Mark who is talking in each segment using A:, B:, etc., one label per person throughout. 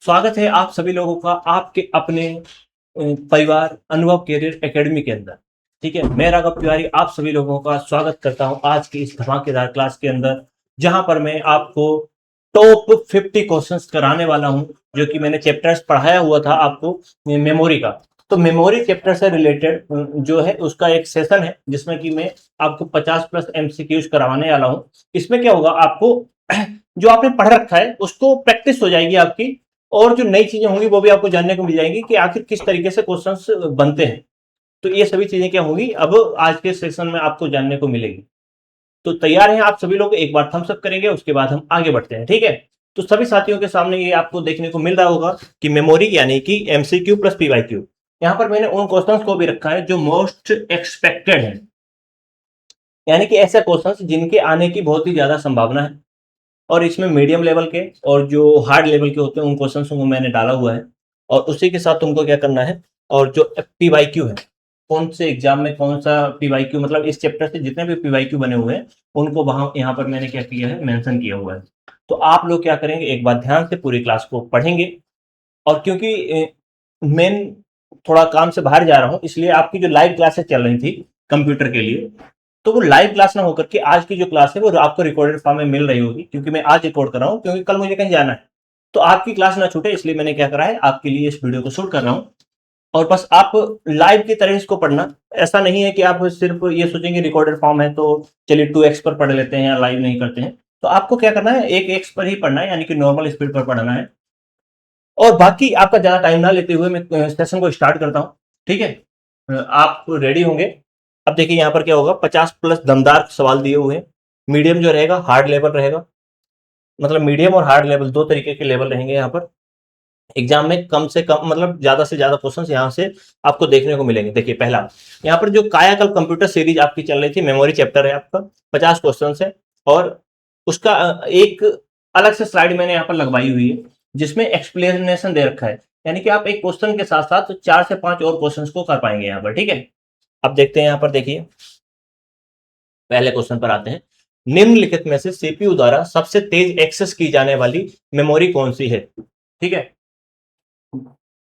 A: स्वागत है आप सभी लोगों का आपके अपने परिवार अनुभव कैरियर एकेडमी के अंदर। ठीक है, मैं राघव तिवारी आप सभी लोगों का स्वागत करता हूं आज की इस धमाकेदार क्लास के अंदर, जहां पर मैं आपको टॉप 50 क्वेश्चंस कराने वाला हूं, जो कि मैंने चैप्टर्स पढ़ाया हुआ था आपको मेमोरी का। तो मेमोरी चैप्टर से रिलेटेड जो है उसका एक सेशन है जिसमें कि मैं आपको 50 प्लस एमसीक्यूज करवाने वाला हूं। इसमें क्या होगा, आपको जो आपने पढ़ रखा है उसको प्रैक्टिस हो जाएगी आपकी, और जो नई चीजें होंगी वो भी आपको जानने को मिल जाएंगी कि आखिर किस तरीके से क्वेश्चंस बनते हैं। तो ये सभी चीजें क्या होंगी अब आज के सेशन में आपको जानने को मिलेगी। तो तैयार हैं आप सभी लोग? एक बार थम्स अप करेंगे, उसके बाद हम आगे बढ़ते हैं। ठीक है, तो सभी साथियों के सामने ये आपको देखने को मिल रहा होगा कि मेमोरी यानी कि एमसीक्यू प्लस पीवाईक्यू। यहां पर मैंने उन क्वेश्चंस को भी रखा है जो मोस्ट एक्सपेक्टेड है, यानी कि ऐसे क्वेश्चंस जिनके आने की बहुत ही ज्यादा संभावना है। और इसमें मीडियम लेवल के और जो हार्ड लेवल के होते हैं उन क्वेश्चंस को मैंने डाला हुआ है, और उसी के साथ तुमको क्या करना है, और जो पीवाईक्यू है, कौन से एग्जाम में कौन सा पीवाईक्यू, मतलब इस चैप्टर से जितने भी पीवाईक्यू बने हुए हैं उनको वहां यहाँ पर मैंने क्या किया है, मेंशन किया हुआ है। तो आप लोग क्या करेंगे, एक बार ध्यान से पूरी क्लास को पढ़ेंगे। और क्योंकि मैं थोड़ा काम से बाहर जा रहा हूँ, इसलिए आपकी जो लाइव क्लासेस चल रही थी कंप्यूटर के लिए, तो वो लाइव क्लास ना होकर के आज की जो क्लास है वो आपको रिकॉर्डेड फॉर्म में मिल रही होगी, क्योंकि मैं आज रिकॉर्ड कर रहा हूँ, क्योंकि कल मुझे कहीं जाना है। तो आपकी क्लास ना छूटे, इसलिए मैंने क्या करा है, आपके लिए इस वीडियो को शूट कर रहा हूँ। और बस आप लाइव की तरह इसको पढ़ना। ऐसा नहीं है कि आप सिर्फ ये सोचेंगे रिकॉर्डेड फॉर्म है तो चलिए 2x पर पढ़ लेते हैं या लाइव नहीं करते हैं। तो आपको क्या करना है, 1x पर ही पढ़ना है, यानी कि नॉर्मल स्पीड पर पढ़ना है। और बाकी आपका ज्यादा टाइम ना लेते हुए मैं सेशन को स्टार्ट करता हूँ। ठीक है, आप रेडी होंगे? अब देखिए यहाँ पर क्या होगा, 50 प्लस दमदार सवाल दिए हुए हैं। मीडियम जो रहेगा हार्ड लेवल रहेगा, मतलब मीडियम और हार्ड लेवल दो तरीके के लेवल रहेंगे यहाँ पर। एग्जाम में कम से कम मतलब ज्यादा से ज्यादा क्वेश्चंस यहाँ से आपको देखने को मिलेंगे। देखिए पहला, यहाँ पर जो कायाकल्प कंप्यूटर सीरीज आपकी चल रही थी, मेमोरी चैप्टर है आपका, 50 क्वेश्चन है। और उसका एक अलग से स्लाइड मैंने यहाँ पर लगवाई हुई है जिसमें एक्सप्लेनेशन दे रखा है, यानी कि आप एक क्वेश्चन के साथ साथ 4 से 5 और क्वेश्चन को कर पाएंगे यहाँ पर। ठीक है, अब देखते हैं यहाँ पर, देखिए पहले क्वेश्चन पर आते हैं। निम्नलिखित में से सीपीयू द्वारा सबसे तेज एक्सेस की जाने वाली मेमोरी कौन सी है? ठीक है,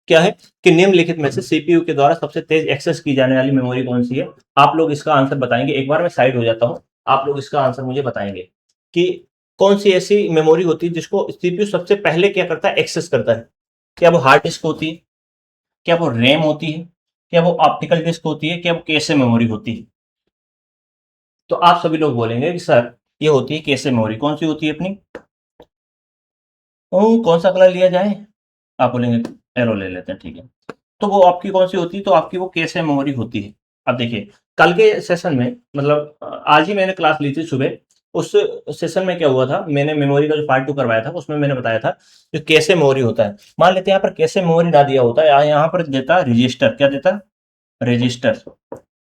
A: क्या है कि निम्नलिखित में से सीपीयू के द्वारा सबसे तेज एक्सेस की जाने वाली मेमोरी कौन सी है? आप लोग इसका आंसर बताएंगे। एक बार मैं साइड हो जाता हूं, आप लोग इसका आंसर मुझे बताएंगे कि कौन सी ऐसी मेमोरी होती है जिसको सीपीयू सबसे पहले क्या करता है, एक्सेस करता है। क्या वो हार्ड डिस्क होती है, क्या वो रैम होती है, क्या वो ऑप्टिकल डिस्क होती है, क्या वो कैशे मेमोरी होती है? तो आप सभी लोग बोलेंगे कि सर ये होती है कैशे मेमोरी। कौन सी होती है अपनी? कौन सा कलर लिया जाए? आप बोलेंगे एरो ले लेते हैं, ठीक है। तो वो आपकी कौन सी होती है? तो आपकी वो कैशे मेमोरी होती है। अब देखिए कल के सेशन में, मतलब आज ही मैंने क्लास ली थी सुबह, उस सेशन में क्या हुआ था, मैंने मेमोरी का जो पार्ट 2 करवाया था उसमें मैंने बताया था जो कैशे मेमोरी होता है। मान लेते हैं यहाँ पर कैशे मेमोरी ना दिया होता है, यहाँ पर देता रजिस्टर। क्या देता? रजिस्टर।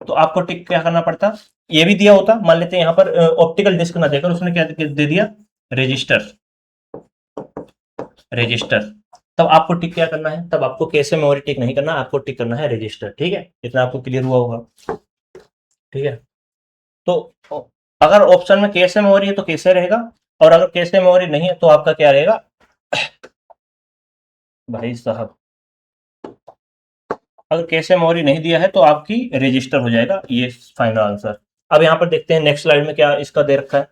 A: तो आपको टिक क्या करना पड़ता? ये भी दिया होता, मान लेते हैं यहाँ पर ऑप्टिकल डिस्क ना देकर उसने क्या दे दिया, रजिस्टर। रजिस्टर, तब आपको टिक क्या करना है, तब आपको कैशे मेमोरी टिक नहीं करना, आपको टिक करना है रजिस्टर। ठीक है, इतना आपको क्लियर हुआ होगा। ठीक है, तो अगर ऑप्शन में कैशे मेमोरी है तो कैसे रहेगा, और अगर कैशे मेमोरी नहीं है तो आपका क्या रहेगा भाई साहब, अगर कैशे मेमोरी नहीं दिया है तो आपकी रजिस्टर हो जाएगा। ये फाइनल आंसर। अब यहाँ पर देखते हैं नेक्स्ट स्लाइड में क्या इसका दे रखा है।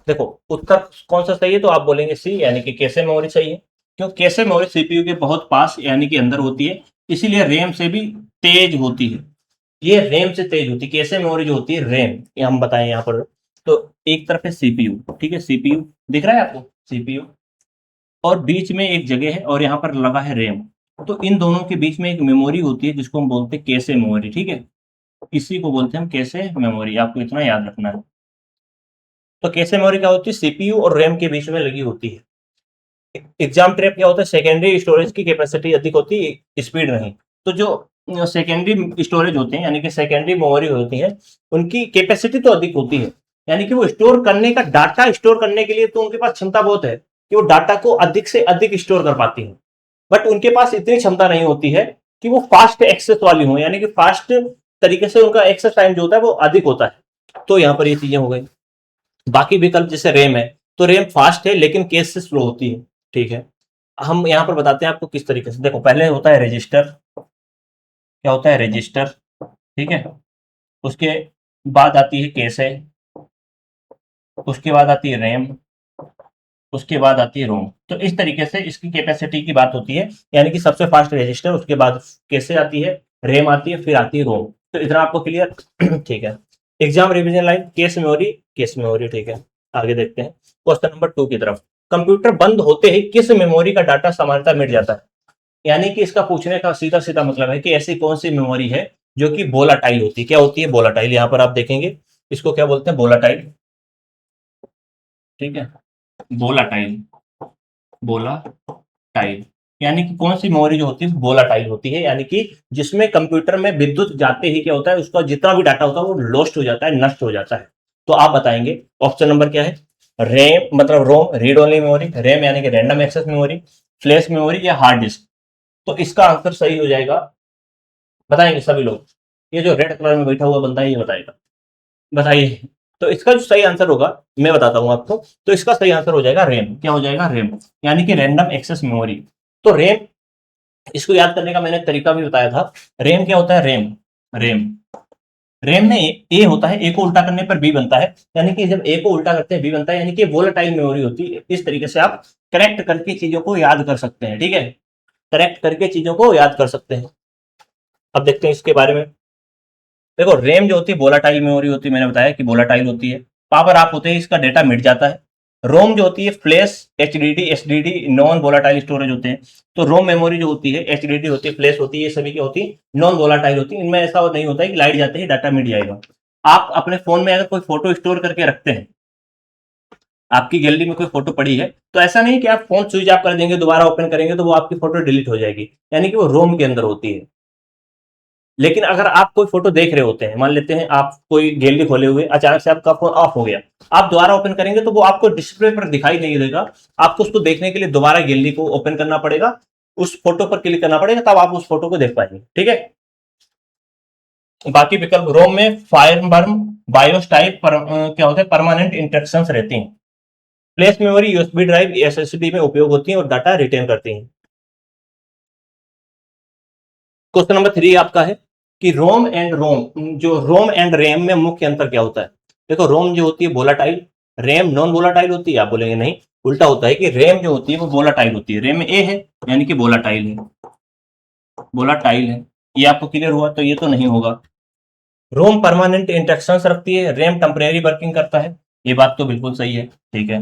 A: देखो उत्तर कौन सा सही है, तो आप बोलेंगे सी, यानी कि कैशे मेमोरी सही है, क्योंकि कैशे मेमोरी सीपीयू के बहुत पास यानी कि अंदर होती है, इसीलिए रैम से भी तेज होती है। ये रैम से तेज होती है कैशे मेमोरी जो होती है, रैम, ये हम बताएं यहाँ पर। तो एक तरफ है सीपीयू, ठीक है, सीपीयू दिख रहा है आपको, सीपीयू, और बीच में एक जगह है और यहाँ पर लगा है रैम। तो इन दोनों के बीच में एक मेमोरी होती है जिसको हम बोलते हैं कैशे मेमोरी। ठीक है, इसी को बोलते हैं हम कैशे मेमोरी, आपको इतना याद रखना है। तो कैशे मेमोरी क्या होती है, सीपीयू और रैम के बीच में लगी होती है। एग्जाम ट्रैप क्या होता है, सेकेंडरी स्टोरेज की कैपेसिटी अधिक होती है, स्पीड नहीं। तो जो सेकेंडरी स्टोरेज होते हैं यानी कि सेकेंडरी मेमोरी होती है, उनकी कैपेसिटी तो अधिक होती है, यानी कि वो स्टोर करने का, डाटा स्टोर करने के लिए तो उनके पास क्षमता बहुत है कि वो डाटा को अधिक से अधिक स्टोर कर पाती है। बट उनके पास इतनी क्षमता नहीं होती है कि वो फास्ट एक्सेस वाली हो, यानी कि फास्ट तरीके से उनका एक्सेस टाइम जो होता है वो अधिक होता है। तो यहाँ पर ये चीजें हो गई। बाकी विकल्प जैसे रैम है, तो रैम फास्ट है लेकिन केस से स्लो होती है। ठीक है, हम यहाँ पर बताते हैं आपको किस तरीके से। देखो, पहले होता है रजिस्टर। क्या होता है? रजिस्टर। ठीक है, उसके बाद आती है केस है, उसके बाद आती है रैम, उसके बाद आती है रोम। तो इस तरीके से इसकी कैपेसिटी की बात होती है, यानी कि सबसे फास्ट रजिस्टर, उसके बाद कैसे आती है, रैम आती है, फिर आती है रोम। तो इतना आपको क्लियर? ठीक है। Exam revision line, case memory, case memory. ठीक है, आगे देखते हैं क्वेश्चन नंबर 2 की तरफ। कंप्यूटर बंद होते ही किस मेमोरी का डाटा सामान्यतः मिट जाता है? यानी कि इसका पूछने का सीधा सीधा मतलब है कि ऐसी कौन सी मेमोरी है जो कि वोलाटाइल होती है। क्या होती है? वोलाटाइल। यहाँ पर आप देखेंगे इसको क्या बोलते हैं? वोलाटाइल। ठीक है, वोलाटाइल, वोलाटाइल। यानी कि कौन सी मेमोरी जो होती है वोलाटाइल होती है, यानी कि जिसमें कंप्यूटर में विद्युत जाते ही क्या होता है, उसका जितना भी डाटा होता है वो लॉस्ट हो जाता है, नष्ट हो जाता है। तो आप बताएंगे ऑप्शन नंबर क्या है? रैम मतलब ROM, read only memory, RAM यानी कि random access memory, flash memory या हार्ड डिस्क। तो इसका आंसर सही हो जाएगा, बताएंगे सभी लोग। ये जो रेड कलर में बैठा हुआ बंदा है ये बताएगा, बताइए। तो इसका जो सही आंसर होगा मैं बताता हूं आपको। तो इसका सही आंसर हो जाएगा रैम। क्या हो जाएगा? रैम, यानी कि रैंडम एक्सेस मेमोरी। तो रैम, इसको याद करने का मैंने तरीका भी बताया था। रैम क्या होता है? रैम, रैम, रैम में ए होता है, ए को उल्टा करने पर बी बनता है, यानी कि जब ए को उल्टा करते हैं बी बनता है, यानी कि वोलेटाइल मेमोरी होती है। इस तरीके से आप करेक्ट करके चीजों को याद कर सकते हैं। ठीक है, करेक्ट करके चीजों को याद कर सकते हैं। अब देखते हैं इसके बारे में। देखो, रैम जो होती है वोलाटाइल मेमोरी होती है, मैंने बताया कि वोलाटाइल होती है। पावर आप होते हैं इसका डेटा मिट जाता है। रोम जो होती है flash, HDD, SDD non volatile storage होते हैं। तो रोम मेमोरी जो होती है, एचडीडी होती है, फ्लैश होती है, ये सभी क्या होती है? नॉन वोलाटाइल होती है। इनमें ऐसा नहीं होता है कि लाइट जाते ही डाटा मिट जाएगा। आप अपने फोन में अगर कोई फोटो स्टोर करके रखते हैं, आपकी गैलरी में कोई फोटो पड़ी है, तो ऐसा नहीं कि आप फोन स्विच ऑफ कर देंगे, दोबारा ओपन करेंगे तो वो आपकी फोटो डिलीट हो जाएगी, यानी कि वो रोम के अंदर होती है। लेकिन अगर आप कोई फोटो देख रहे होते हैं, मान लेते हैं आप कोई गैलरी खोले हुए, अचानक से आपका फोन ऑफ हो गया, आप दोबारा ओपन करेंगे तो वो आपको डिस्प्ले पर दिखाई नहीं देगा। आपको उसको देखने के लिए दोबारा गैलरी को ओपन करना पड़ेगा, उस फोटो पर क्लिक करना पड़ेगा, तब आप उस फोटो को देख पाएंगे। ठीक है, बाकी विकल्प रोम में फायरबर्न, बायोस टाइप क्या होता है, परमानेंट इंस्ट्रक्शन रहती हैं। Flash memory, USB drive, SSD में उपयोग होती है और डाटा रिटेन करती हैं। क्वेश्चन नंबर 3 आपका है कि रोम एंड रैम में मुख्य अंतर क्या होता है? देखो, रोम जो होती है वोलाटाइल, रैम नॉन वोलाटाइल होती है। आप बोलेंगे नहीं, उल्टा होता है कि रैम जो होती है वो वोलाटाइल होती है। रैम में ए है, यानी कि वोलाटाइल है, वोलाटाइल है। ये आपको क्लियर हुआ? तो ये तो नहीं होगा। रोम परमानेंट इंस्ट्रक्शंस रखती है, रैम टेम्परेरी वर्किंग करता है। ये बात तो बिल्कुल सही है। ठीक है,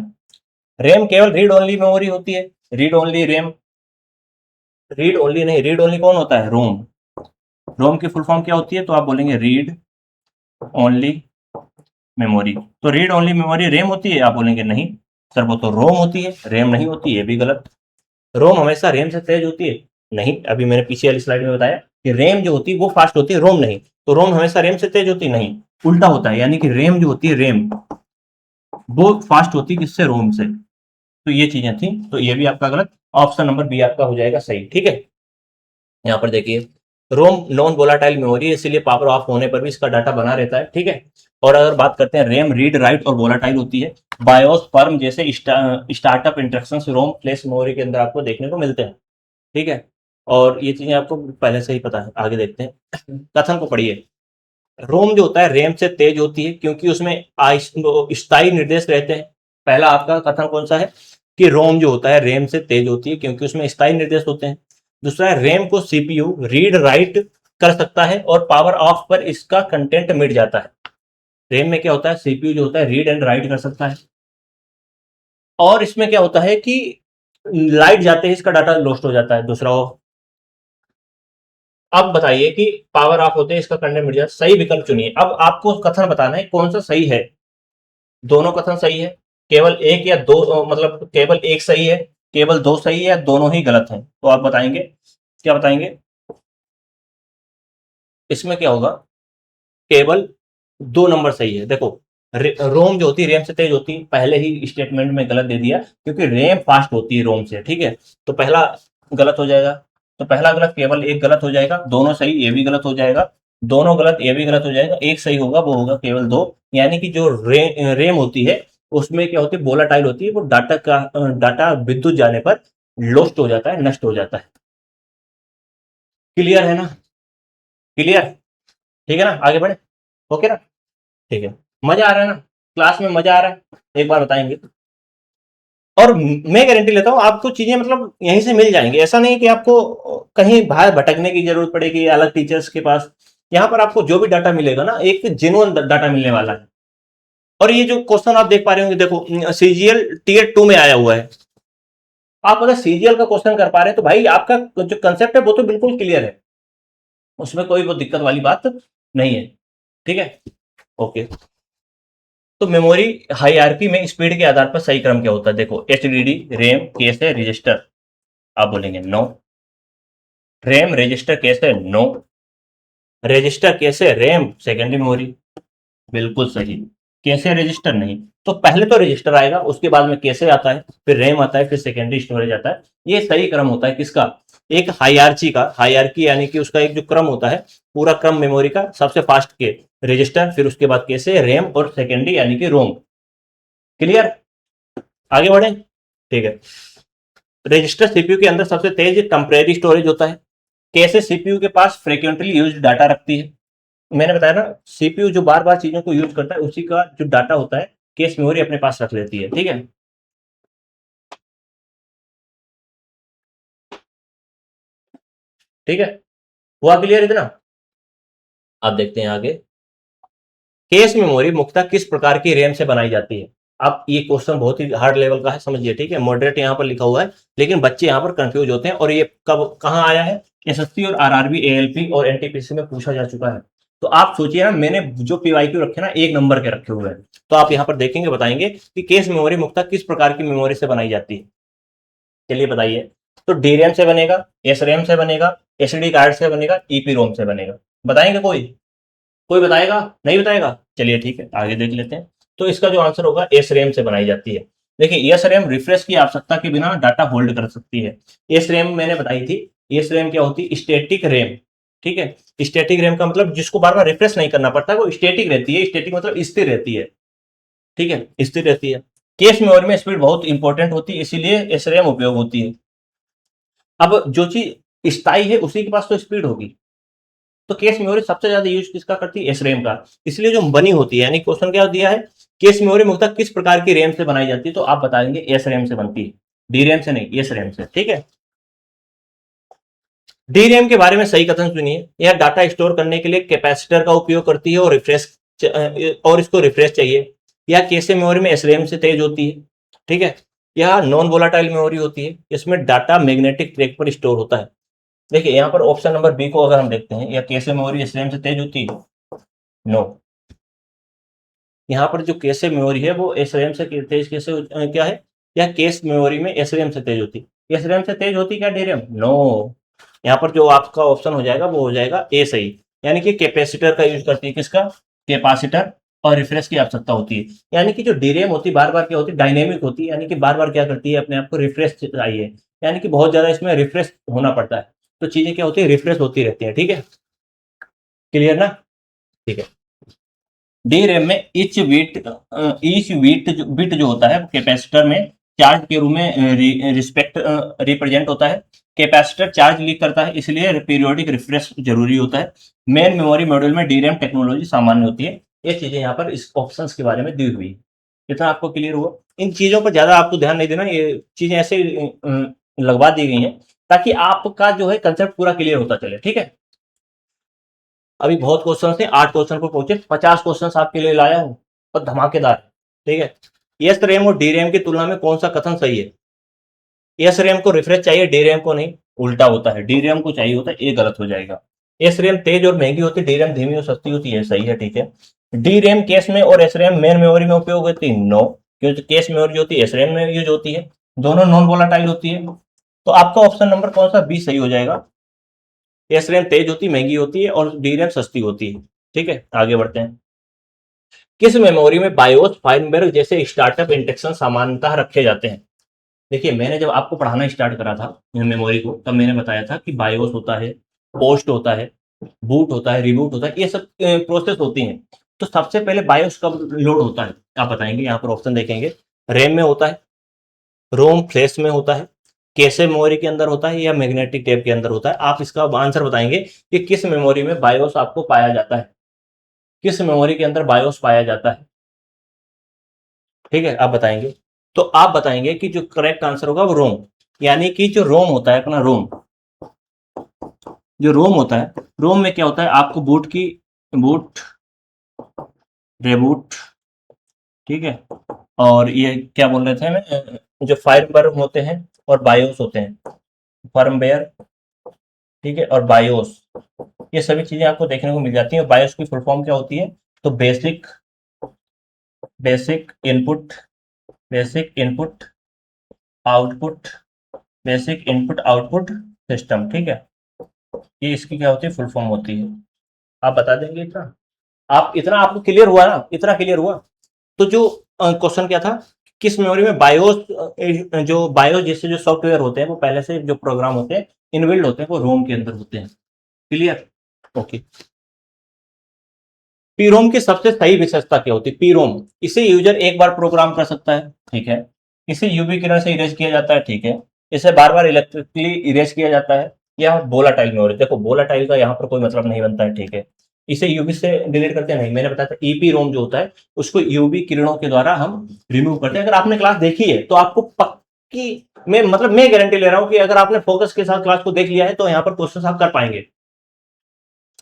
A: रैम केवल रीड ओनली मेमोरी होती है, read only RAM, read only नहीं, रीड ओनली कौन होता है? रोम। रोम की फुल फॉर्म क्या होती है? तो आप बोलेंगे रीड ओनली मेमोरी। तो रीड ओनली मेमोरी रैम होती है? आप बोलेंगे नहीं सर, वो तो रोम होती है, रैम नहीं होती है। भी गलत। रोम हमेशा रैम से तेज होती है? नहीं, अभी मैंने पीछे वाली स्लाइड में बताया कि रैम जो होती है वो फास्ट होती है, रोम नहीं। तो रोम हमेशा रैम से तेज होती नहीं, उल्टा होता है, यानी कि रैम जो होती है, रैम वो फास्ट होती है किससे? रोम से। तो ये चीजें थी, तो ये भी आपका गलत। ऑप्शन नंबर बी आपका हो जाएगा सही। ठीक है, यहाँ पर देखिए, रोम नॉन वोलाटाइल मेमोरी है, इसीलिए पावर ऑफ होने पर भी इसका डाटा बना रहता है। ठीक है, और अगर बात करते हैं रैम रीड राइट और वोलाटाइल होती है। बायोस फर्म जैसे startup instructions ROM flash memory के अंदर आपको देखने को मिलते हैं। ठीक है, और ये चीजें आपको पहले से ही पता है। आगे देखते हैं, कथन को पढ़िए। रोम जो होता है रैम से तेज होती है क्योंकि उसमें स्थायी निर्देश रहते हैं। पहला आपका कथन कौन सा है? कि रोम जो होता है रैम से तेज होती है क्योंकि उसमें स्थायी निर्देश होते हैं। दूसरा है, रैम को सीपीयू रीड राइट कर सकता है और पावर ऑफ पर इसका कंटेंट मिट जाता है। रैम में क्या होता है? सीपीयू जो होता है रीड एंड राइट कर सकता है, और इसमें क्या होता है कि लाइट जाते ही इसका डाटा लॉस्ट हो जाता है। दूसरा हो, अब बताइए कि पावर ऑफ होते हैं इसका कंटेंट मिट जाता है। सही विकल्प चुनिए। अब आपको कथन बताना है कौन सा सही है। दोनों कथन सही है, केवल एक या दो, मतलब केवल एक सही है, केवल दो सही है, या दोनों ही गलत हैं? तो आप बताएंगे, क्या बताएंगे? इसमें क्या होगा? केवल दो नंबर सही है। देखो, रोम जो होती है रैम से तेज होती है, पहले ही स्टेटमेंट में गलत दे दिया, क्योंकि रैम फास्ट होती है रोम से। ठीक है, तो पहला गलत हो जाएगा। तो पहला गलत, केवल एक गलत हो जाएगा। दोनों सही, ये भी गलत हो जाएगा। दोनों गलत, ये भी गलत हो जाएगा। एक सही होगा, वो होगा केवल दो, यानी कि जो रैम होती है उसमें क्या होती है, वोलाटाइल होती है, वो डाटा विद्युत जाने पर लॉस्ट हो जाता है, नष्ट हो जाता है। क्लियर है ना? क्लियर? ठीक है ना? आगे बढ़े? ओके ना? ठीक है। मजा आ रहा है ना? क्लास में मजा आ रहा है? एक बार बताएंगे। और मैं गारंटी लेता हूँ आपको चीजें मतलब यहीं से मिल जाएंगी। ऐसा नहीं कि आपको कहीं बाहर भटकने की जरूरत पड़ेगी अलग टीचर्स के पास। यहाँ पर आपको जो भी डाटा मिलेगा ना, एक जेन्युइन डाटा मिलने वाला है। और ये जो क्वेश्चन आप देख पा रहे होंगे, देखो सीजीएल टीयर 2 में आया हुआ है। आप अगर सीजीएल का क्वेश्चन कर पा रहे हैं तो भाई आपका जो कंसेप्ट है वो तो बिल्कुल क्लियर है, उसमें कोई वो दिक्कत वाली बात नहीं है। ठीक है? ओके। तो मेमोरी हायरार्की में स्पीड के आधार पर सही क्रम क्या होता है? देखो, एचडीडी, रैम, केस है, रजिस्टर। आप बोलेंगे नो। रैम रजिस्टर केस है? नो। रजिस्टर केस है, रैम सेकेंडरी मेमोरी। बिल्कुल सही। कैसे रजिस्टर नहीं। तो पहले तो रजिस्टर आएगा, उसके बाद में कैसे आता है, फिर रैम आता है, फिर सेकेंडरी स्टोरेज आता है। ये सही क्रम होता है किसका? एक हायरार्ची का। हायरार्की यानी कि उसका एक जो क्रम होता है, पूरा क्रम मेमोरी का, सबसे फास्ट के रजिस्टर, फिर उसके बाद कैसे, रैम, और सेकेंडरी यानी कि रोम। क्लियर? आगे बढ़े? ठीक है। रजिस्टर सीपीयू के अंदर सबसे तेज टेम्परेरी स्टोरेज होता है। कैसे सीपीयू के पास फ्रिक्वेंटली यूज डाटा रखती है। मैंने बताया ना, सीपीयू जो बार बार चीजों को यूज करता है, उसी का जो डाटा होता है केस मेमोरी अपने पास रख लेती है। ठीक है? ठीक है, हुआ क्लियर इतना? अब देखते हैं आगे। केस मेमोरी मुख्यतः किस प्रकार की रैम से बनाई जाती है? अब ये क्वेश्चन बहुत ही हार्ड लेवल का है, समझिए। ठीक है? मॉडरेट यहाँ पर लिखा हुआ है, लेकिन बच्चे यहाँ पर कंफ्यूज होते हैं। और ये कब कहाँ आया है? एसएससी और आरआरबी, एएलपी और एनटीपीसी में पूछा जा चुका है। तो आप सोचिए ना, मैंने जो पीवाईक्यू रखे ना, एक नंबर के रखे हुए हैं। तो आप यहाँ पर देखेंगे, बताएंगे कि केस मेमोरी मुख्यतः किस प्रकार की मेमोरी से बनाई जाती है। चलिए बताइए। तो डी रैम से बनेगा, एस रैम से बनेगा, एसडी कार्ड से बनेगा, ईपी रोम से बनेगा। बताएंगे कोई? कोई बताएगा? नहीं बताएगा? चलिए ठीक है, आगे देख लेते हैं। तो इसका जो आंसर होगा, एस रैम से बनाई जाती है। देखिए, एस रैम रिफ्रेश की आवश्यकता के बिना डाटा होल्ड कर सकती है। एस रैम मैंने बताई थी। एस रैम क्या होती है? Static RAM. ठीक है? स्टेटिक रैम का मतलब जिसको बार बार रिफ्रेश नहीं करना पड़ता, वो स्टेटिक रहती है। स्टेटिक मतलब स्थिर रहती है। ठीक है? स्थिर रहती है। केस मेमोरी में स्पीड बहुत इंपॉर्टेंट होती है, इसीलिए एस रैम उपयोग होती है। अब जो चीज स्थायी है उसी के पास तो स्पीड होगी। तो केस मेमोरी सबसे ज्यादा यूज किसका करती है? एसरेम का। इसलिए जो बनी होती है, यानी क्वेश्चन क्या दिया है, केस मेमोरी मुख्यतः किस प्रकार की रैम से बनाई जाती है, तो आप बताएंगे एस रैम से बनती है। डी रैम से नहीं, एस रैम से। ठीक है? डी रैम के बारे में सही कथन सुनिए। यह डाटा स्टोर करने के लिए कैपेसिटर का उपयोग करती है, और रिफ्रेश और इसको रिफ्रेश चाहिए। यह केस मेमोरी में एस रैम से तेज होती है। ठीक है? यह नॉन वोलाटाइल मेमोरी होती है, इसमें डाटा मैग्नेटिक ट्रैक पर स्टोर होता है। देखिए, यहाँ पर ऑप्शन नंबर बी को अगर हम देखते हैं, या कैसे मेमोरी एसरेम से तेज होती है? नो। यहाँ पर जो कैसे मेमोरी है वो एसरेम से तेज कैसे क्या है? या केस मेमोरी में एसरेम से तेज होती है? एसरेम से तेज होती क्या डीरैम? नो। यहाँ पर जो आपका ऑप्शन हो जाएगा वो हो जाएगा ए सही। यानी कि कैपेसिटर का यूज करती है। किसका? कैपेसिटर। और रिफ्रेश की आवश्यकता होती है। यानी कि जो डीरैम होती है, बार बार क्या होती है, डायनेमिक होती है, यानी कि बार बार क्या करती है, अपने आप को रिफ्रेश चाहिए। यानी कि बहुत ज्यादा इसमें रिफ्रेश होना पड़ता है। तो चीजें क्या होती है, रिफ्रेश होती रहती है। ठीक है? क्लियर ना? ठीक है। डी रैम में ईच बिट जो होता है, कैपेसिटर में चार्ज के रूप में रिस्पेक्ट रिप्रेजेंट होता है। कैपेसिटर चार्ज लीक करता है, इसलिए पीरियोडिक रिफ्रेश जरूरी होता है। मेन मेमोरी मॉड्यूल में डी रैम टेक्नोलॉजी सामान्य होती है। ये चीजें यहाँ पर इस ऑप्शंस के बारे में दी हुई है। इतना आपको क्लियर हुआ? इन चीजों पर ज्यादा आपको ध्यान नहीं देना, ये चीजें ऐसे लगवा दी गई हैं ताकि आपका जो है कंसेप्ट पूरा क्लियर होता चले। ठीक है? अभी बहुत क्वेश्चन थे, 8 क्वेश्चन पर पहुंचे, 50 क्वेश्चन आपके लिए लाया हूं, और धमाकेदार। ठीक है? एस रैम और डी रैम की तुलना में कौन सा कथन सही है? एस रैम को रिफ्रेश चाहिए, डी रैम को नहीं। उल्टा होता है, डी रैम को चाहिए होता है, ये गलत हो जाएगा। एस रैम तेज और महंगी होती है, डी रैम धीमी और सस्ती होती है। सही है। ठीक है? डी रैम केस में और एस रैम मेन मेमोरी में उपयोग होती है? नो। क्योंकि केस मेमोरी जो होती है एस रैम में यूज होती है। दोनों नॉन वोलाटाइल होती है। तो आपका ऑप्शन नंबर कौन सा, बी सही हो जाएगा। एस रैम तेज होती, महंगी होती है, और डी रैम सस्ती होती है। ठीक है? आगे बढ़ते हैं। किस मेमोरी में बायोस, फाइनबर्ग जैसे स्टार्टअप इंस्ट्रक्शन सामान्यतः रखे जाते हैं? देखिए, मैंने जब आपको पढ़ाना स्टार्ट करा था मेमोरी को, तब मैंने बताया था कि बायोस होता है, पोस्ट होता है, बूट होता है, रिबूट होता है, ये सब प्रोसेस होती हैं। तो सबसे पहले बायोस कब लोड होता है आप बताएंगे। यहाँ पर ऑप्शन देखेंगे, रैम में होता है, रोम फ्लैश में होता है, कैशे मेमोरी के अंदर होता है, या मैग्नेटिक टेप के अंदर होता है। आप इसका आंसर बताएंगे कि किस मेमोरी में बायोस आपको पाया जाता है, किस मेमोरी के अंदर बायोस पाया जाता है। ठीक है, आप बताएंगे। तो आप बताएंगे कि जो करेक्ट आंसर होगा वो रोम, यानी कि जो रोम होता है अपना रोम, जो रोम होता है, रोम में क्या होता है, आपको बूट रेबूट, ठीक है, और ये क्या बोल रहे थे हमें, जो फायरवर्म होते हैं और बायोस होते हैं, फर्मवेयर, ठीक है, और बायोस, ये सभी चीजें आपको देखने को मिल जाती हैं। बायोस की फुल फॉर्म क्या होती है, तो basic input, basic input output, basic input output system, ठीक है, ये इसकी क्या होती है, फुल फॉर्म होती है। आप बता देंगे इतना, आप इतना आपको क्लियर हुआ ना, इतना क्लियर हुआ। तो जो क्वेश्चन क्या था, किस मेमोरी में बायोस, जो बायोस जैसे जो सॉफ्टवेयर होते हैं वो पहले से जो प्रोग्राम होते हैं इनबिल्ड होते हैं, वो रोम के अंदर होते हैं। Clear, okay. पीरोम की सबसे सही विशेषता क्या होती है, पीरोम, इसे यूजर एक बार प्रोग्राम कर सकता है, ठीक है, इसे यूवी किरण से इरेज किया जाता है, ठीक है, इसे बार बार इलेक्ट्रिकली इरेज किया जाता है, या बोलाटाइल मेमोरी, देखो बोलाटाइल का यहाँ पर कोई मतलब नहीं बनता है, ठीक है, इसे यूवी से डिलीट करते हैं नहीं, मैंने बताया था ईपी रोम जो होता है उसको यूवी किरणों के द्वारा हम रिमूव करते हैं। अगर आपने क्लास देखी है तो आपको पक्की, मैं गारंटी ले रहा हूं कि अगर आपने फोकस के साथ क्लास को देख लिया है तो यहाँ पर क्वेश्चन आप कर पाएंगे।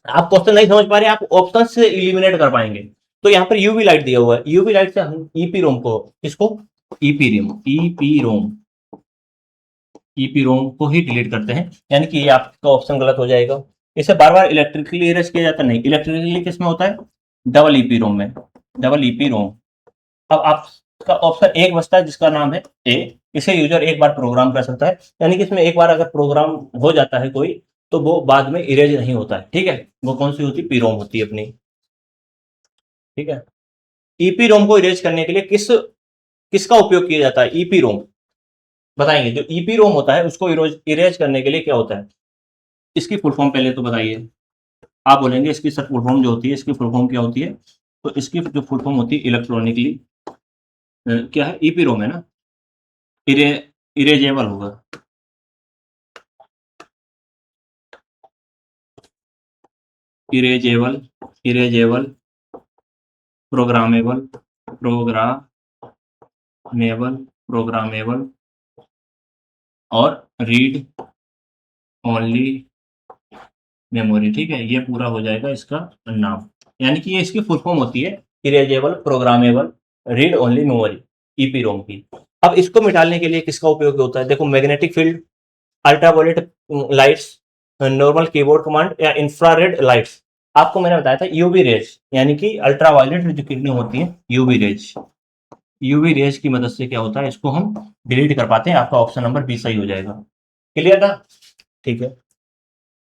A: आप क्वेश्चन नहीं समझ पा रहे, आप ऑप्शन से इलिमिनेट कर पाएंगे। तो यहाँ पर यूवी लाइट दिया हुआ है, यूवी लाइट से हम ईपी रोम को, इसको ईपी रोम को ही डिलीट करते हैं, यानी कि ये आपका ऑप्शन गलत हो जाएगा। इसे बार बार इलेक्ट्रिकली इरेज किया जाता नहीं, इलेक्ट्रिकली किसमें होता है, डबल ईपी रोम में, डबल ईपी रोम। अब आपका ऑप्शन एक बचता है जिसका नाम है ए, इसे यूजर एक बार प्रोग्राम कर सकता है, यानी कि इसमें एक बार अगर प्रोग्राम हो जाता है कोई तो वो बाद में इरेज नहीं होता है, ठीक है, वो कौन सी होती है, पीरोम होती है अपनी, ठीक है। ईपी रोम को इरेज करने के लिए किसका उपयोग किया जाता है, ईपी रोम, बताएंगे। जो ईपी रोम होता है उसको इरेज करने के लिए क्या होता है, इसकी फुल फॉर्म पहले तो बताइए। आप बोलेंगे इसकी सर फुल फॉर्म जो होती है, इसकी फुल फॉर्म क्या होती है, तो इसकी जो फुल फॉर्म होती है इलेक्ट्रॉनिकली क्या है, ईपी रोम है ना, इरे इरेजेबल होगा, erasable, erasable, programmable, programmable, programmable, और रीड ओनली मेमोरी, ठीक है, ये पूरा हो जाएगा इसका नाम, यानी कि ये इसकी फुल फॉर्म होती है erasable, programmable, read only memory, EP ROM की। अब इसको मिटाने के लिए किसका उपयोग होता है, देखो magnetic field, ultraviolet lights, normal keyboard command, या इंफ्रारेड लाइट्स। आपको मैंने बताया था यूवी रेज, यानी कि अल्ट्रावायलेट जो किरणें होती हैं, यूवी रेज, यूवी रेज की मदद से क्या होता है, इसको हम डिलीट कर पाते हैं। आपका ऑप्शन नंबर बी सही हो जाएगा। क्लियर था, ठीक है।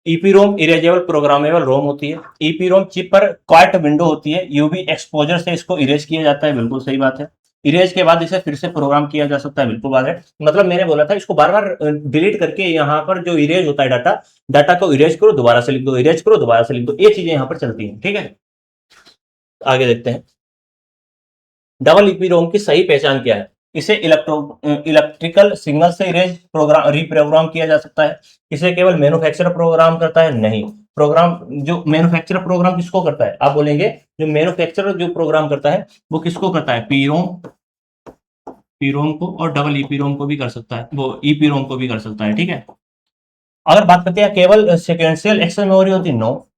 A: ईपी रोम इरेजेबल प्रोग्रामेबल रोम होती है। ईपी रोम चिप पर क्वाइट विंडो होती है, यूवी एक्सपोजर से इसको इरेज किया जाता है, बिल्कुल सही बात है। इरेज के बाद इसे फिर से प्रोग्राम किया जा सकता है, बिल्कुल बात है। मतलब मैंने बोला था इसको बार बार डिलीट करके यहाँ पर जो इरेज होता है डाटा, डाटा को इरेज करो दोबारा से लिख दो, इरेज करो दोबारा से लिख दो, ये चीजें यहाँ पर चलती हैं, ठीक है। आगे देखते हैं, डबल ईपी रोम की सही पहचान क्या है, इसे इलेक्ट्रिकल सिग्नल से इरेज प्रोग्राम रिप्रोग्राम किया जा सकता है, इसे केवल मैन्युफैक्चरर प्रोग्राम करता है, नहीं। प्रोग्राम जो मैन्युफैक्चरर प्रोग्राम किसको करता है, आप बोलेंगे जो मैन्युफैक्चरर जो प्रोग्राम करता है वो किसको करता है, पीरोम को, और डबल ईपी रोम को भी कर सकता है, वो ईपी रोम को भी कर सकता है, ठीक है। अगर बात करते हैं केवल सिक्वेंशियल एक्सेस मेमोरी होती, नो,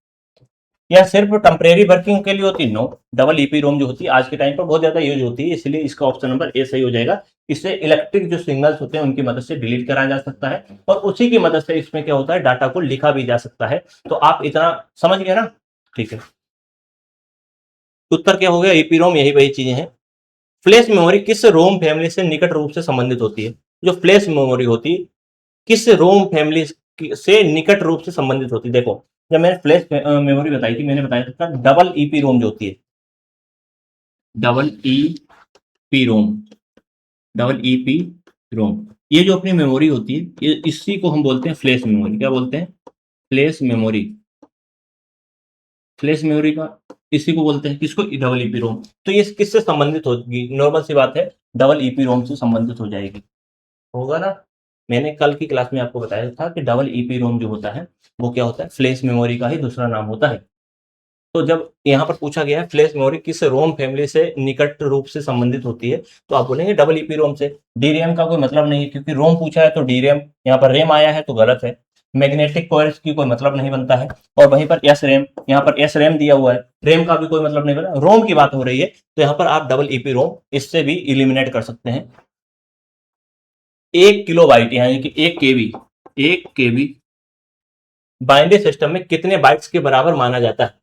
A: या सिर्फ टेम्परेरी वर्किंग के लिए होती, नो। डबल ईपी रोम जो होती है आज के टाइम पर बहुत ज्यादा यूज होती है, इसलिए इसका ऑप्शन नंबर ए सही हो जाएगा। इससे इलेक्ट्रिक जो सिग्नल्स होते हैं उनकी मदद से डिलीट करा जा सकता है, और उसी की मदद से इसमें क्या होता है, डाटा को लिखा भी जा सकता है। तो आप इतना समझ गए ना, ठीक है। उत्तर क्या हो गया, ईपी रोम, यही वही चीजें हैं। फ्लैश मेमोरी किस रोम फैमिली से निकट रूप से संबंधित होती है, जो फ्लैश मेमोरी होती है किस रोम फैमिली से निकट रूप से संबंधित होती है। देखो जब मैंने फ्लैश मेमोरी बताई थी, मैंने बताया था डबल ईपी रोम जो होती है, double E P ROM, double E P ROM, ये जो अपनी मेमोरी होती है, ये इसी को हम बोलते हैं फ्लैश मेमोरी। क्या बोलते हैं, फ्लैश मेमोरी। फ्लैश मेमोरी का इसी को बोलते हैं, किसको, डबल ईपी रोम। तो ये किससे संबंधित होगी, नॉर्मल सी बात है, डबल ईपी रोम से संबंधित हो जाएगी, होगा ना। मैंने कल की क्लास में आपको बताया था कि डबल ईपी रोम जो होता है वो क्या होता है, फ्लैश मेमोरी का ही दूसरा नाम होता है। तो जब यहाँ पर पूछा गया है फ्लैश मेमोरी किस रोम फैमिली से निकट रूप से संबंधित होती है, तो आप बोलेंगे डबल ईपी रोम से। डीरैम का कोई मतलब नहीं है, क्योंकि रोम पूछा है तो डीरैम, यहाँ पर रैम आया है तो गलत है। मैग्नेटिक कॉइल्स की कोई मतलब नहीं बनता है, और वहीं पर एस रैम, यहाँ पर एस रैम दिया हुआ है, रैम का भी कोई मतलब नहीं बना, रोम की बात हो रही है, तो यहाँ पर आप डबल ईपी रोम इससे भी इलिमिनेट कर सकते हैं। 1 किलोबाइट यानी कि 1 केबी, 1 केबी बाइनरी सिस्टम में कितने बाइट्स के बराबर माना जाता है,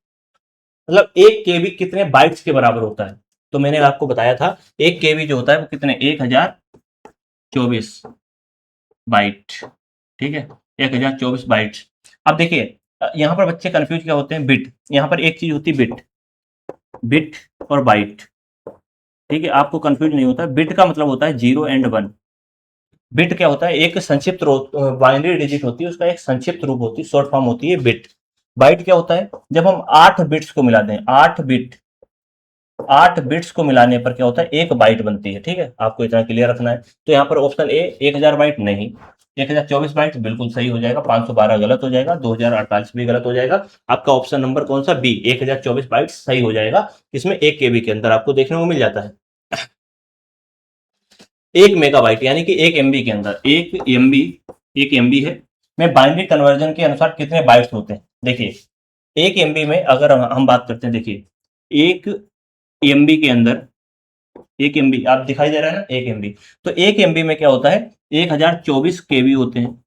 A: मतलब 1 केबी कितने बाइट्स के बराबर होता है। तो मैंने आपको बताया था 1 केबी जो होता है वो कितने, 1024 बाइट, ठीक है, 1024 बाइट्स। अब देखिए यहाँ पर बच्चे कंफ्यूज क्या होते हैं, बिट, यहाँ पर एक चीज होती है बिट, बिट और बाइट, ठीक है, आपको कंफ्यूज नहीं होता। बिट का मतलब होता है 0 और 1। बिट क्या होता है, एक संक्षिप्त बाइनरी डिजिट होती है, उसका एक संक्षिप्त रूप होती है, शॉर्ट फॉर्म होती है बिट। बाइट क्या होता है, जब हम 8 बिट्स को मिला दें, 8 बिट्स को मिलाने पर क्या होता है, 1 बाइट बनती है, ठीक है, आपको इतना क्लियर रखना है। तो यहाँ पर ऑप्शन ए 1000 बाइट नहीं, 1024 बाइट बिल्कुल सही हो जाएगा, 512 गलत हो जाएगा, 2048 भी गलत हो जाएगा। आपका ऑप्शन नंबर कौन सा, बी 1024 बाइट सही हो जाएगा। इसमें 1 केबी के अंदर आपको देखने को मिल जाता है। 1 मेगाबाइट यानी कि 1 MB के अंदर, 1 MB है, में बाइनरी कन्वर्जन के अनुसार कितने बाइट्स होते हैं। देखिए 1 MB में अगर हम बात करते हैं, देखिए 1 MB के अंदर, 1 MB आप दिखाई दे रहा है ना, 1 MB, तो 1 MB में क्या होता है, 1024 केबी होते हैं,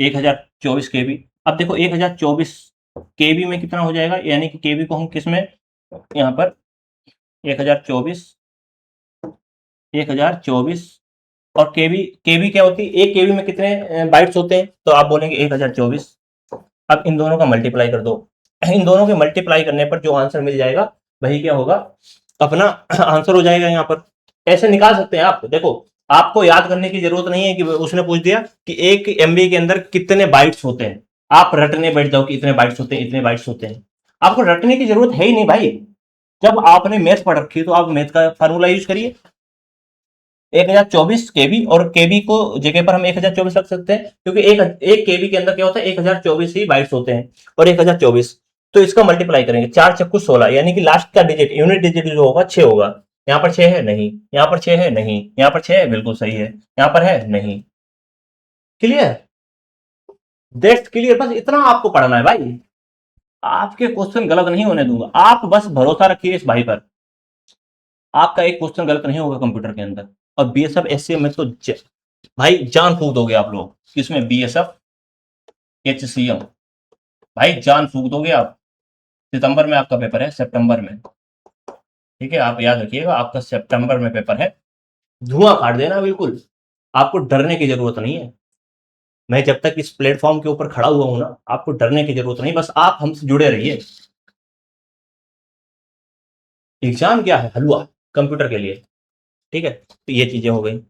A: 1024 केबी। अब देखो 1024 केबी में कितना हो जाएगा, यानी कि केबी को हम किस में, यहाँ पर 1024, 1024 और केबी, केबी क्या होती है, 1 केबी में कितने बाइट्स होते हैं, तो आप बोलेंगे 1024। अब इन दोनों का मल्टीप्लाई कर दो, इन दोनों के मल्टीप्लाई करने पर जो आंसर मिल जाएगा वही क्या होगा, अपना आंसर हो जाएगा। यहाँ पर ऐसे निकाल सकते हैं आप, देखो आपको याद करने की जरूरत नहीं है कि उसने पूछ दिया कि 1 MB के अंदर कितने बाइट्स होते हैं, आप रटने बैठ जाओ कि इतने बाइट्स होते हैं, इतने बाइट्स होते हैं। आपको रटने की जरूरत है ही नहीं भाई, जब आपने मैथ पढ़ रखी है तो आप मैथ का फार्मूला यूज करिए। 1024 केबी, और केबी को जगह पर हम 1024 रख सकते हैं, क्योंकि एक केबी के अंदर क्या होता है, 1024 ही बाइट्स होते हैं, और 1024, तो इसका मल्टीप्लाई करेंगे, 4 चक्कू 16, यानी कि लास्ट का डिजिट, यूनिट डिजिट जो होगा 6 होगा। यहाँ पर 6 है नहीं, यहाँ पर 6 है नहीं, यहाँ पर 6 है बिल्कुल सही है, यहाँ पर है नहीं। क्लियर, दैट्स क्लियर, बस इतना आपको पढ़ना है भाई, आपके क्वेश्चन गलत नहीं होने दूंगा, आप बस भरोसा रखिए इस भाई पर, आपका एक क्वेश्चन गलत नहीं होगा कंप्यूटर के अंदर। और बीएसएफ एचसीएम में तो भाई जान फूक दोगे आप लोग, किसमें, बीएसएफ एचसीएम, भाई जान फूक दोगे आप। सितंबर में आपका पेपर है, सितंबर में, ठीक है, आप याद रखिएगा आपका सितंबर में पेपर है, धुआं काट देना बिल्कुल, आपको डरने की जरूरत नहीं है। मैं जब तक इस प्लेटफॉर्म के ऊपर खड़ा हुआ हूं ना, आपको डरने की जरूरत नहीं, बस आप हमसे जुड़े रहिए। एग्जाम क्या है, हलवा कंप्यूटर के लिए, ठीक है, तो ये चीजें हो गई।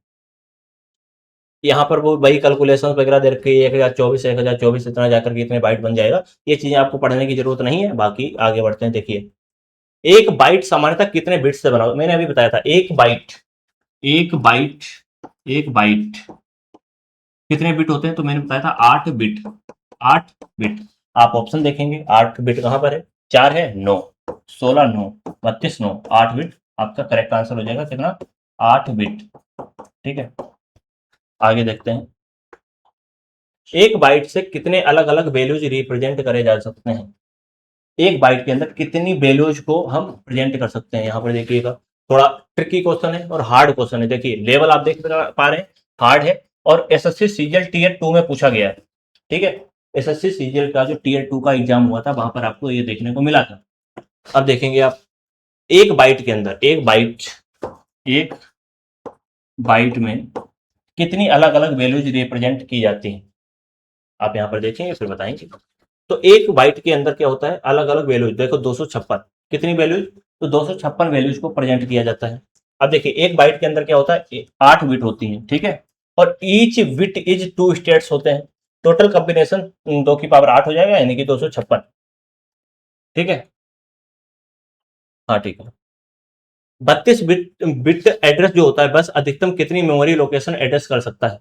A: यहाँ पर वो वही कैलकुलेशन वगैरह दे रखी है, 1024 इतना जाकर के इतने बाइट बन जाएगा, ये चीजें आपको पढ़ने की जरूरत नहीं है। बाकी आगे बढ़ते हैं, देखिए एक बाइट सामान्यतः कितने बिट्स से बना होता है, मैंने अभी बताया था, एक बाइट कितने बिट होते हैं, तो मैंने बताया था 8 बिट, 8 बिट। आप ऑप्शन देखेंगे 8 बिट कहां पर है, 4 है, 9, 16 9, 32 9, 8 बिट आपका करेक्ट आंसर हो जाएगा, कितना, 8 बिट, ठीक है। आगे देखते हैं, एक बाइट से कितने अलग अलग वैल्यूज रिप्रेजेंट करे जा सकते हैं, एक बाइट के अंदर कितनी वैल्यूज को हम प्रेजेंट कर सकते हैं। यहाँ पर देखिएगा थोड़ा ट्रिकी क्वेश्चन है और हार्ड क्वेश्चन है, देखिए लेवल आप देख पा रहे हैं, हार्ड है, और एसएससी सीजीएल टीयर 2 में पूछा गया है, ठीक है, एसएससी सीजीएल का जो टीयर 2 का एग्जाम हुआ था वहां पर आपको ये देखने को मिला था। अब देखेंगे आप, एक बाइट के अंदर, एक बाइट में कितनी अलग अलग वैल्यूज रिप्रेजेंट की जाती हैं, आप यहाँ पर देखेंगे फिर बताएंगे। तो एक बाइट के अंदर क्या होता है, अलग अलग वैल्यूज, देखो 256, कितनी वैल्यूज, तो 256 वैल्यूज को प्रेजेंट किया जाता है। अब देखिए एक बाइट के अंदर क्या होता है, 8 बिट होती हैं, ठीक है, और ईच बिट इज 2 स्टेट्स होते हैं, टोटल कॉम्बिनेशन 2 की पावर 8 हो जाएगा, यानी कि 256, ठीक है। हाँ ठीक है। 32 बिट बिट एड्रेस जो होता है बस अधिकतम कितनी मेमोरी लोकेशन एड्रेस कर सकता है?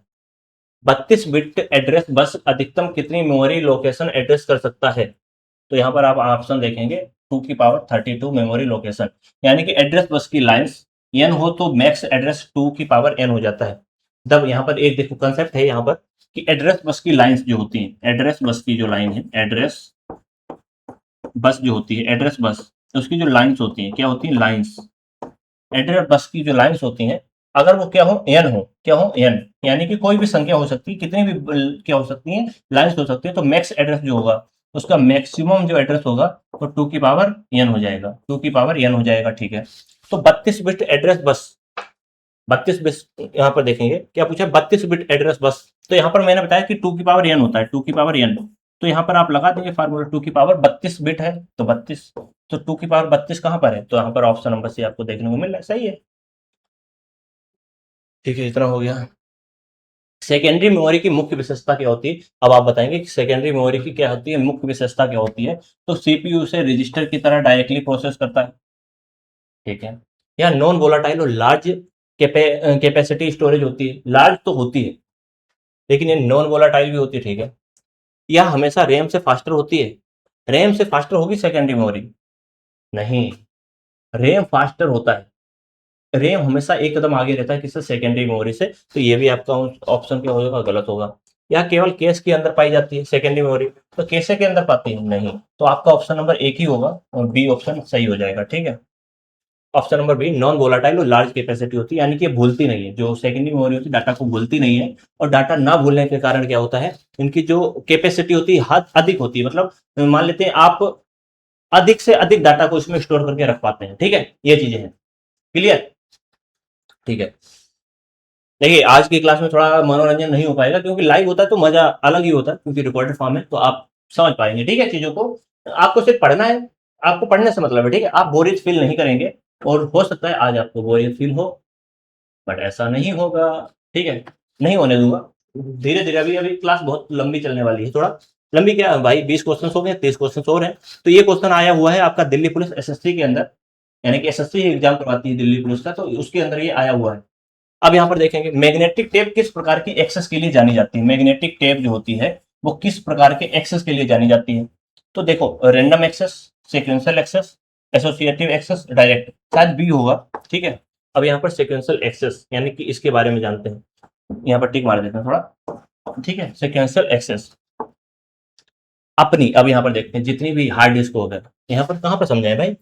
A: 32 बिट एड्रेस बस अधिकतम कितनी मेमोरी लोकेशन एड्रेस कर सकता है? तो यहाँ पर आप ऑप्शन देखेंगे 2 की पावर 32 मेमोरी लोकेशन, यानी कि एड्रेस बस की लाइंस n हो तो मैक्स एड्रेस 2 की पावर n हो जाता है। तब यहाँ पर एक देखो कंसेप्ट है यहाँ पर कि एड्रेस बस की लाइंस जो होती हैं, एड्रेस बस की जो लाइन है, एड्रेस बस जो होती है, एड्रेस बस उसकी जो लाइंस होती हैं, क्या होती हैं? लाइंस। एड्रेस बस की जो लाइंस होती हैं, अगर वो क्या हो? n हो, क्या हो? n, यानी कि कोई भी संख्या हो सकती है, कितनी भी क्या हो सकती है? लाइंस हो सकती है। तो मैक्स एड्रेस जो होगा उसका मैक्सिमम जो एड्रेस होगा वो 2 की पावर n हो जाएगा, 2 की पावर n हो जाएगा। ठीक है, तो 32 बिट एड्रेस बस, 32 बिट यहाँ पर देखेंगे क्या पूछा? 32 बिट एड्रेस बस। तो यहाँ पर मैंने बताया कि 2 की पावर n होता है, 2 की पावर n। तो यहाँ पर आप लगा देंगे फार्मूला, 2 की पावर 32 बिट है तो 32, तो 2 की पावर 32 कहाँ पर है? तो यहाँ पर ऑप्शन नंबर सी आपको देखने को मिल रहा है, सही है। ठीक है, इतना हो गया। सेकेंडरी मेमोरी की मुख्य विशेषता क्या होती है? अब आप बताएंगे कि सेकेंडरी मेमोरी की क्या होती है, मुख्य विशेषता क्या होती है? तो सीपीयू से रजिस्टर की तरह डायरेक्टली प्रोसेस करता है। ठीक है, या नॉन वोलाटाइल और लार्ज कैपेसिटी स्टोरेज होती है। लार्ज तो होती है लेकिन ये नॉन वोलाटाइल भी होती है। ठीक है, या हमेशा रैम से फास्टर होती है। रैम से फास्टर होगी सेकेंडरी मेमोरी? नहीं, रैम फास्टर होता है। रैम हमेशा एक कदम आगे रहता है किससे? सेकेंडरी मेमोरी से। तो ये भी आपका ऑप्शन क्या होगा? गलत होगा। या केवल केस के अंदर पाई जाती है सेकेंडरी मेमोरी? तो कैसे के अंदर पाती है? नहीं, तो आपका ऑप्शन नंबर एक ही होगा और बी ऑप्शन सही हो जाएगा। ठीक है, option number B non volatile और लार्ज कैपेसिटी होती है, यानी कि ये भूलती नहीं है। जो सेकेंडरी मेमोरी होती है डाटा को भूलती नहीं है, और डाटा ना भूलने के कारण क्या होता है, इनकी जो कैपेसिटी होती है हद अधिक होती है। मतलब मान लेते हैं आप अधिक से अधिक डाटा को इसमें स्टोर करके रख पाते हैं। ठीक है, ये चीजें हैं। क्लियर? ठीक है, देखिए आज की क्लास में थोड़ा मनोरंजन नहीं हो पाएगा क्योंकि लाइव होता है तो मजा अलग ही होता है, क्योंकि रिकॉर्डेड फॉर्म है तो आप समझ पाएंगे। ठीक है, चीजों को आपको सिर्फ पढ़ना है, आपको पढ़ने से मतलब है। ठीक है, आप बोरियत फील नहीं करेंगे, और हो सकता है आज आपको बोरियत फील हो, बट ऐसा नहीं होगा। ठीक है, नहीं होने दूंगा। धीरे धीरे अभी अभी क्लास बहुत लंबी चलने वाली है। थोड़ा लंबी क्या है भाई, 20 क्वेश्चन हो गए, 30 क्वेश्चन और हैं। तो ये क्वेश्चन आया हुआ है आपका दिल्ली पुलिस एसएससी के अंदर, यानी कि एसएससी एग्जाम करवाती है दिल्ली पुलिस का, तो उसके अंदर ये आया हुआ है। अब यहाँ पर देखेंगे मैग्नेटिक टेप किस प्रकार की एक्सेस के लिए जानी जाती है? मैग्नेटिक टेप जो होती है वो किस प्रकार के एक्सेस के लिए जानी जाती है? तो देखो, random access, sequential access, associative access, direct, शायद बी होगा। ठीक है, अब यहाँ पर सीक्वेंशियल एक्सेस यानी कि इसके बारे में जानते हैं। यहाँ पर टिक मार देते हैं थोड़ा। ठीक है, सीक्वेंशियल एक्सेस अपनी, अब यहाँ पर देखते हैं जितनी भी हार्ड डिस्क हो गए, यहाँ पर कहाँ पर समझाए भाई,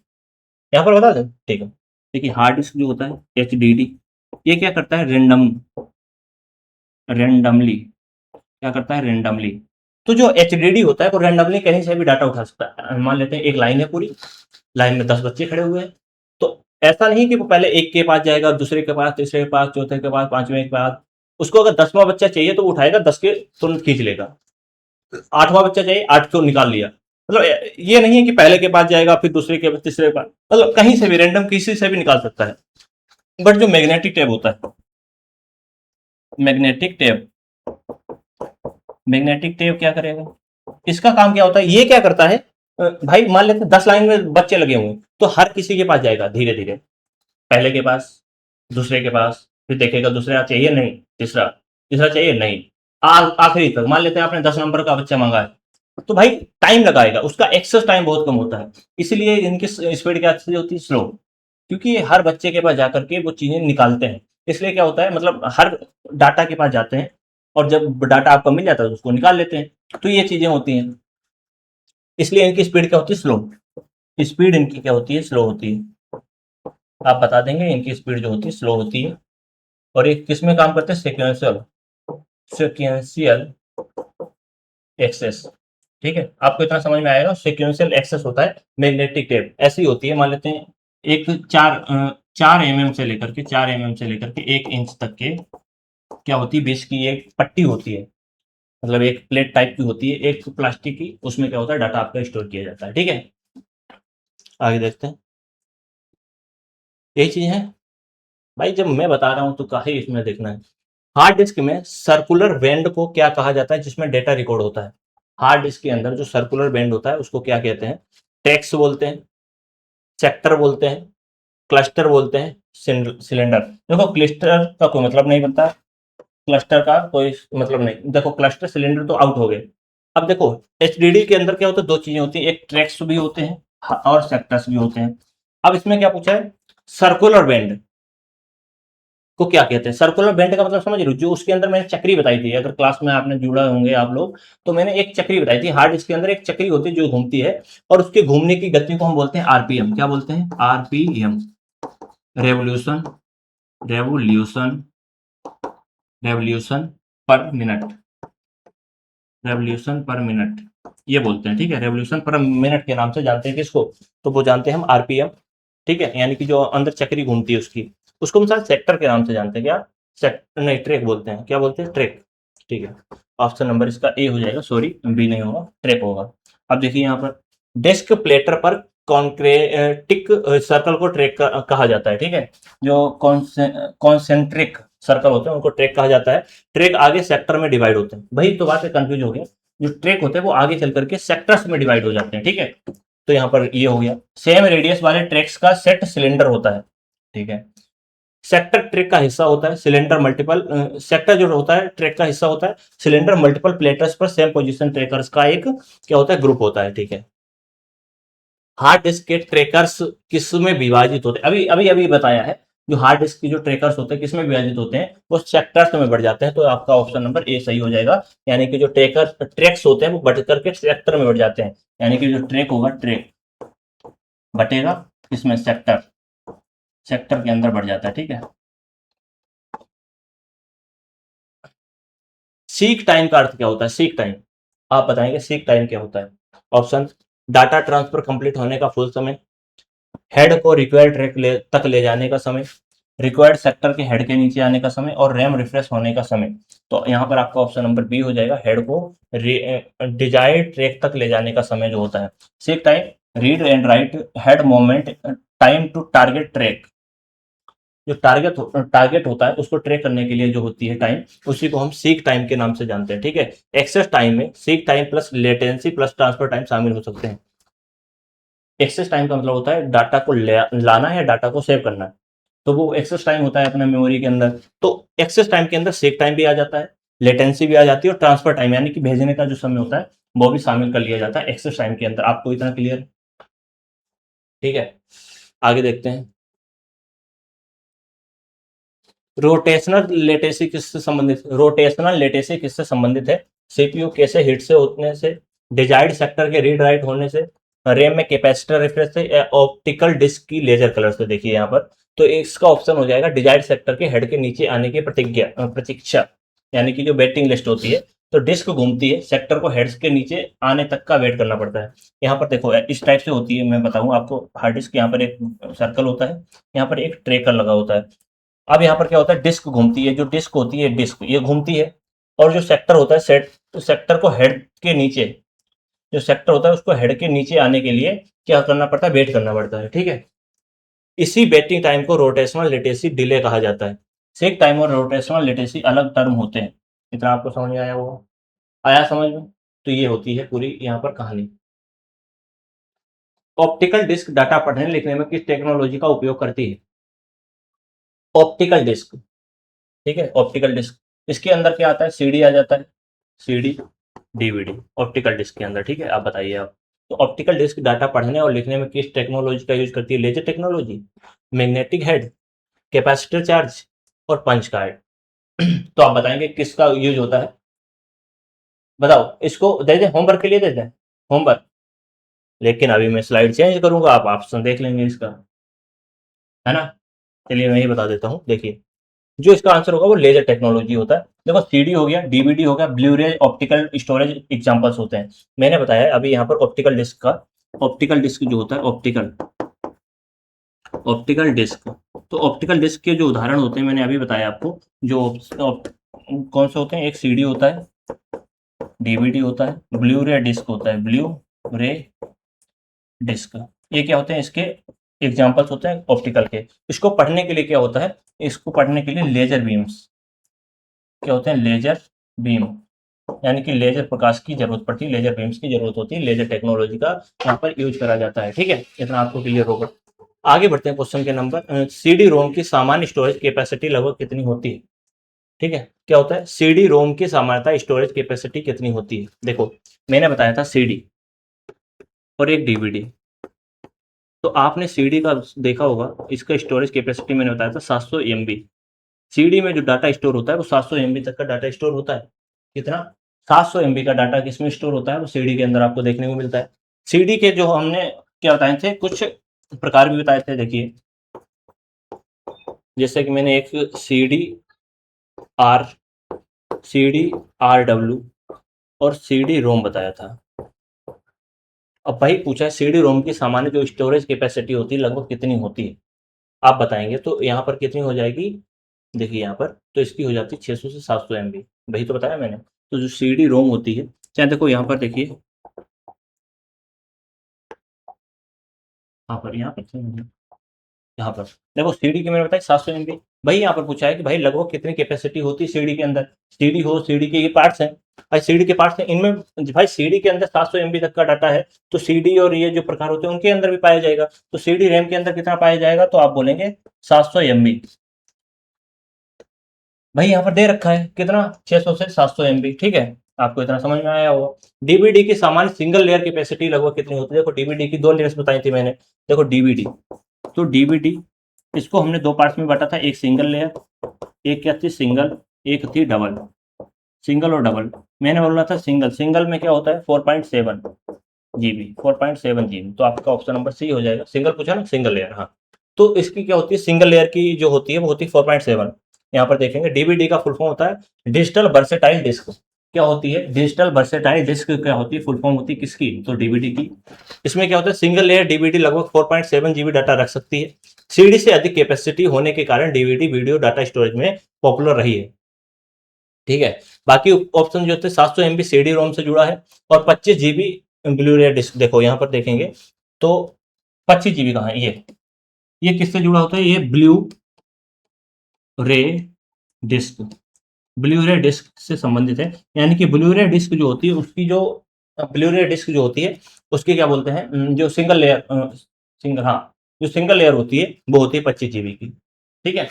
A: यहाँ पर बता दें। ठीक है, देखिए हार्ड डिस्क जो होता है एचडीडी, ये क्या करता है? रेंडमली क्या करता है? रेंडमली। तो जो एचडीडी होता है वो रेंडमली कहीं से भी डाटा उठा सकता है। मान लेते हैं एक लाइन है, पूरी लाइन में 10 बच्चे खड़े हुए हैं, तो ऐसा नहीं कि वो पहले एक के पास जाएगा, दूसरे के पास, तीसरे के पास, चौथे के पास, पांचवें के पास। उसको अगर 10वां बच्चा चाहिए तो वो उठाएगा, 10 के तुरंत खींच लेगा। 8वां बच्चा चाहिए, 8 को निकाल लिया। मतलब ये नहीं है कि पहले के पास जाएगा फिर दूसरे के पास, तीसरे के पास, मतलब कहीं से भी रैंडम किसी से भी निकाल सकता है। बट जो मैग्नेटिक टेप होता है, मैग्नेटिक टेप, मैग्नेटिक टेप क्या करेगा? इसका काम क्या होता है? ये क्या करता है भाई, मान लेते हैं 10 लाइन में बच्चे लगे हुए हैं, तो हर किसी के पास जाएगा धीरे धीरे, पहले के पास, दूसरे के पास, फिर देखेगा दूसरा चाहिए नहीं, तीसरा, तीसरा चाहिए नहीं, आखिरी तक। मान लेते हैं आपने 10 नंबर का बच्चा मांगा है, तो भाई टाइम लगाएगा, उसका एक्सेस टाइम बहुत कम होता है, इसलिए इनकी स्पीड क्या होती है? स्लो। क्योंकि हर बच्चे के पास जाकर के वो चीजें निकालते हैं, इसलिए क्या होता है, मतलब हर डाटा के पास जाते हैं, और जब डाटा आपको मिल जाता है तो उसको निकाल लेते हैं। तो ये चीजें होती हैं, इसलिए इनकी स्पीड क्या होती है? स्लो। स्पीड इनकी क्या होती है? स्लो होती है। आप बता देंगे इनकी स्पीड जो होती है स्लो होती है। और ये किस में काम करते हैं? Sequential, sequential access. ठीक है, आपको इतना समझ में आएगा। सिक्वेंशियल एक्सेस होता है मैग्नेटिक टेप, ऐसी होती है। मान लेते हैं एक 4 mm से लेकर के 4 mm से लेकर के 1 इंच तक के क्या होती है, बेस की एक पट्टी होती है, मतलब एक प्लेट टाइप की होती है, एक प्लास्टिक की, उसमें क्या होता है, डाटा आपका स्टोर किया जाता है। ठीक है, आगे देखते हैं। यही चीज है भाई, जब मैं बता रहा हूं तो काहे इसमें देखना है। हार्ड डिस्क में सर्कुलर बैंड को क्या कहा जाता है जिसमें डेटा रिकॉर्ड होता है? हार्ड डिस्क के अंदर जो सर्कुलर बैंड होता है उसको क्या कहते हैं? टेक्स्ट बोलते हैं, सेक्टर बोलते हैं, क्लस्टर बोलते हैं, सिलेंडर। देखो क्लस्टर का कोई मतलब नहीं बनता, क्लस्टर का कोई मतलब नहीं। देखो क्लस्टर सिलेंडर तो आउट हो गए। अब देखो एचडीडी के अंदर क्या होता है, दो चीजें होती हैं, एक ट्रैक्स भी होते हैं और सेक्टर्स भी होते हैं। अब इसमें क्या पूछा है, सर्कुलर बैंड को क्या कहते हैं। सर्कुलर बैंड का मतलब समझ रहे हो, जो उसके अंदर मैंने चक्री बताई थी, अगर क्लास में आपने जुड़ा होंगे आप लोग, तो मैंने एक चक्री बताई थी, हार्ड डिस्क के अंदर एक चक्री होती है जो घूमती है, और उसके घूमने की गति को हम बोलते हैं आरपीएम। क्या बोलते हैं, आरपीएम, रेवोल्यूशन, रेवोल्यूशन, रेवोल्यूशन पर मिनट, रेवोल्यूशन पर मिनट, ये बोलते हैं। ठीक है, रेवोल्यूशन पर मिनट के नाम से जानते हैं किसको, तो वो जानते हैं हम आरपीएम। ठीक है, यानी कि जो अंदर चक्री घूमती है उसकी, उसको हम शायद सेक्टर के नाम से जानते हैं। क्या सेक्टर नहीं, ट्रैक बोलते हैं। क्या बोलते हैं, ट्रैक। ठीक है, ऑप्शन नंबर इसका ए हो जाएगा, सॉरी बी नहीं होगा, ट्रैक होगा। अब देखिए यहाँ पर डिस्क प्लेटर पर कॉन्क्रेटिक सर्कल को ट्रैक कहा जाता है। ठीक है, जो कॉन्सेंट्रिक सर्कल होते हैं उनको ट्रैक कहा जाता है। ट्रैक आगे सेक्टर में डिवाइड होते हैं, वही तो बात है, कंफ्यूज हो गया। जो ट्रैक होते हैं वो आगे चल करके सेक्टर्स में डिवाइड हो जाते हैं। ठीक है, तो यहाँ पर ये हो गया। सेम रेडियस वाले ट्रैक्स का सेट सिलेंडर होता है। ठीक है, सेक्टर ट्रैक का हिस्सा होता है, सिलेंडर मल्टीपल सेक्टर जो होता है ट्रैक का हिस्सा होता है, सिलेंडर मल्टीपल प्लेटर्स पर सेम पोजीशन ट्रैकर्स का एक क्या होता है, ग्रुप होता है। ठीक है, हार्ड डिस्क के ट्रैकर्स किस में विभाजित होते हैं, अभी अभी अभी बताया है। जो हार्ड डिस्क की जो ट्रैकर्स होते हैं किस में विभाजित होते हैं, वो सेक्टर्स में बढ़ जाते हैं। तो आपका ऑप्शन नंबर ए सही हो जाएगा, यानी कि जो ट्रैक्स होते हैं वो बढ़ करके सेक्टर में बढ़ जाते हैं, यानी कि जो ट्रैक होगा, ट्रैक बटेगा इसमें सेक्टर, सेक्टर के अंदर बढ़ जाता है। ठीक है, सीक टाइम का अर्थ क्या होता है, सीक टाइम आप बताएंगे, सीक टाइम क्या होता है। ऑप्शन, डाटा ट्रांसफर कंप्लीट होने का फुल समय, हेड को रिक्वायर्ड ट्रैक तक ले जाने का समय, रिक्वायर्ड सेक्टर के हेड के नीचे आने का समय, और रैम रिफ्रेश होने का समय। तो यहाँ पर आपका ऑप्शन नंबर बी हो जाएगा, हेड को डिजायर्ड ट्रैक तक ले जाने का समय जो होता है। Seek time, read and write head moment time to target track. जो टारगेट होता है उसको ट्रैक करने के लिए जो होती है टाइम, उसी को हम सीक टाइम के नाम से जानते हैं। ठीक है, एक्सेस टाइम में seek time plus latency plus transfer time शामिल हो सकते हैं। एक्सेस टाइम का मतलब होता है डाटा को लाना है, डाटा को सेव करना है, तो वो एक्सेस टाइम होता है अपने मेमोरी के अंदर। तो एक्सेस टाइम के अंदर सीक टाइम भी आ जाता है, लेटेंसी भी आ जाती है, और ट्रांसफर टाइम यानी कि भेजने का जो समय होता है वो भी शामिल कर लिया जाता है एक्सेस टाइम के अंदर। आपको इतना क्लियर, ठीक है। आगे देखते हैं, रोटेशनल लेटेसी किससे संबंधित, रोटेशनल लेटेसी किससे संबंधित है। सीपीयू कैसे हिट से होने से, डिजायर्ड सेक्टर के रीड राइट होने से, रैम में कैपेसिटर रिफ्रेश से, या ऑप्टिकल डिस्क की लेजर कलर से। देखिए यहाँ पर तो इसका ऑप्शन हो जाएगा डिजायर्ड सेक्टर के हेड के नीचे आने की प्रतीक्षा, यानी कि जो वेटिंग लिस्ट होती है। तो डिस्क घूमती है, सेक्टर को हेड्स के नीचे आने तक का वेट करना पड़ता है। यहाँ पर देखो इस टाइप से होती है, मैं बताऊँ आपको। हार्ड डिस्क यहाँ पर एक सर्कल होता है, यहाँ पर एक ट्रेकर लगा होता है। अब यहाँ पर क्या होता है, डिस्क घूमती है, जो डिस्क होती है डिस्क ये घूमती है, और जो सेक्टर होता है सेक्टर को हेड के नीचे, जो सेक्टर होता है उसको हेड के नीचे आने के लिए क्या करना पड़ता है, वेट करना पड़ता है। ठीक है, इसी वेटिंग टाइम को रोटेशनल लेटेसी डिले कहा जाता है। सीक टाइम और रोटेशनल लेटेसी अलग टर्म होते हैं। इतना आपको समझ में आया, वो आया समझ में। तो ये होती है पूरी यहाँ पर कहानी। ऑप्टिकल डिस्क डाटा पढ़ने लिखने में किस टेक्नोलॉजी का उपयोग करती है। ऑप्टिकल डिस्क, ठीक है, ऑप्टिकल डिस्क, इसके अंदर क्या आता है, सीडी आ जाता है, सीडी, डीवीडी ऑप्टिकल डिस्क के अंदर। ठीक है, आप बताइए आप। तो ऑप्टिकल डिस्क डाटा पढ़ने और लिखने में किस टेक्नोलॉजी का यूज करती है, laser technology, magnetic head, capacitor charge, और पंच कार्ड। तो आप बताएंगे किसका यूज होता है, बताओ। इसको दे दें होमवर्क के लिए, दे दें होमवर्क, लेकिन अभी मैं स्लाइड चेंज करूंगा, आप ऑप्शन देख लेंगे इसका, है ना। चलिए मैं ही बता देता हूँ, देखिए जो इसका आंसर होगा वो लेजर टेक्नोलॉजी होता है। देखो सीडी हो गया, डीवीडी हो गया, ब्लूरे ऑप्टिकल स्टोरेज एग्जांपल्स होते हैं। मैंने बताया अभी यहाँ पर ऑप्टिकल डिस्क का, ऑप्टिकल डिस्क जो होता है, ऑप्टिकल ऑप्टिकल डिस्क, तो ऑप्टिकल डिस्क के जो उदाहरण होते हैं मैंने अभी बताया आपको। जो कौन से होते हैं, एक सीडी होता है, डीवीडी होता है, ब्लू रे डिस्क होता है, ब्लू रे डिस्क। ये क्या होते हैं, इसके एग्जांपल्स होते हैं ऑप्टिकल के। इसको पढ़ने के लिए क्या होता है, इसको पढ़ने के लिए लेजर बीम्स, क्या होते हैं, लेजर बीम, यानी कि लेजर प्रकाश की जरूरत पड़ती है, लेजर बीम्स की जरूरत होती है, लेजर टेक्नोलॉजी का यहाँ पर यूज करा जाता है। ठीक है, इतना आपको क्लियर होगा। आगे बढ़ते हैं क्वेश्चन के नंबर। सीडी रोम की सामान्य स्टोरेज कैपेसिटी लगभग कितनी होती है? ठीक है, क्या होता है सीडी रोम की सामान्यतः स्टोरेज कैपेसिटी कितनी होती है? देखो मैंने बताया था सीडी और एक डीवीडी, तो आपने सीडी का देखा होगा, इसका स्टोरेज कैपेसिटी मैंने बताया था 700 एमबी। सीडी में जो डाटा स्टोर होता है वो 700 एमबी तक का डाटा स्टोर होता है। कितना? 700 एमबी का डाटा किसमें स्टोर होता है? वो सीडी के अंदर आपको देखने को मिलता है। सीडी के जो हमने क्या बताए थे, कुछ प्रकार भी बताए थे, देखिए जैसे कि मैंने एक आर सी आर डब्ल्यू और सीडी रोम बताया था। अब भाई पूछा है सीडी रोम की सामान्य जो स्टोरेज कैपेसिटी होती है लगभग कितनी होती है, आप बताएंगे। तो यहाँ पर कितनी हो जाएगी, देखिए यहाँ पर तो इसकी हो जाती है 600 से 700 एमबी, वही तो बताया मैंने। तो जो सीडी रोम होती है, चाहे देखो यहाँ पर देखिए, यहाँ पर देखो सीडी की मैंने बताया 700 एमबी। भाई यहाँ पर पूछा है कि भाई लगभग कितनी कैपेसिटी होती है सीडी के अंदर। सीडी के ये पार्ट्स हैं, भाई सीडी के पार्ट्स हैं, इनमें भाई सीडी के अंदर 700 एमबी तक का डाटा है, तो सीडी और ये जो प्रकार होते हैं उनके अंदर भी पाया जाएगा। तो सीडी रैम के अंदर कितना पाया जाएगा, तो आप बोलेंगे 700 एमबी। भाई यहाँ पर दे रखा है कितना, 600 से 700 एमबी। ठीक है, आपको इतना समझ में आया होगा। डीवीडी की सामान्य सिंगल लेयर कैपेसिटी लगभग कितनी होती है? देखो डीवीडी की 2 लेयर्स बताई थी मैंने। देखो डीवीडी, तो डीवीडी इसको हमने 2 पार्ट्स में बांटा था, एक सिंगल लेयर, एक क्या थी सिंगल, एक थी डबल। सिंगल और डबल, मैंने बोलना था सिंगल। सिंगल में क्या होता है 4.7 जीबी, 4.7 जीबी, तो आपका ऑप्शन नंबर सी हो जाएगा। सिंगल पूछा ना, सिंगल लेयर, हाँ। तो इसकी क्या होती है, सिंगल लेयर की जो होती है वो होती है 4.7। यहाँ पर देखेंगे डीवीडी का फुल फॉर्म होता है डिजिटल वर्सेटाइल डिस्क। क्या होती है डिजिटल वर्सेटाइल डिस्क, क्या होती है फुल फॉर्म होती है किसकी, तो डीवीडी की। इसमें क्या होता है सिंगल लेयर डीवीडी लगभग 4.7 जीबी डाटा रख सकती है। सीडी से अधिक कैपेसिटी होने के कारण डीवीडी वीडियो डाटा स्टोरेज में पॉपुलर रही है। ठीक है, बाकी ऑप्शन जो थे 700 एमबी सीडी रोम से जुड़ा है और 25 जीबी ब्लू-रे डिस्क। देखो यहाँ पर देखेंगे तो 25 जीबी कहाँ है, ये किससे जुड़ा होता है, ये ब्लू रे डिस्क, ब्लू रे डिस्क से संबंधित है। यानी कि ब्लू रे डिस्क जो होती है उसकी जो ब्लू रे डिस्क जो होती है उसकी क्या बोलते हैं, जो सिंगल लेयर हाँ, जो सिंगल लेयर होती है वो होती है 25 जीबी की। ठीक है,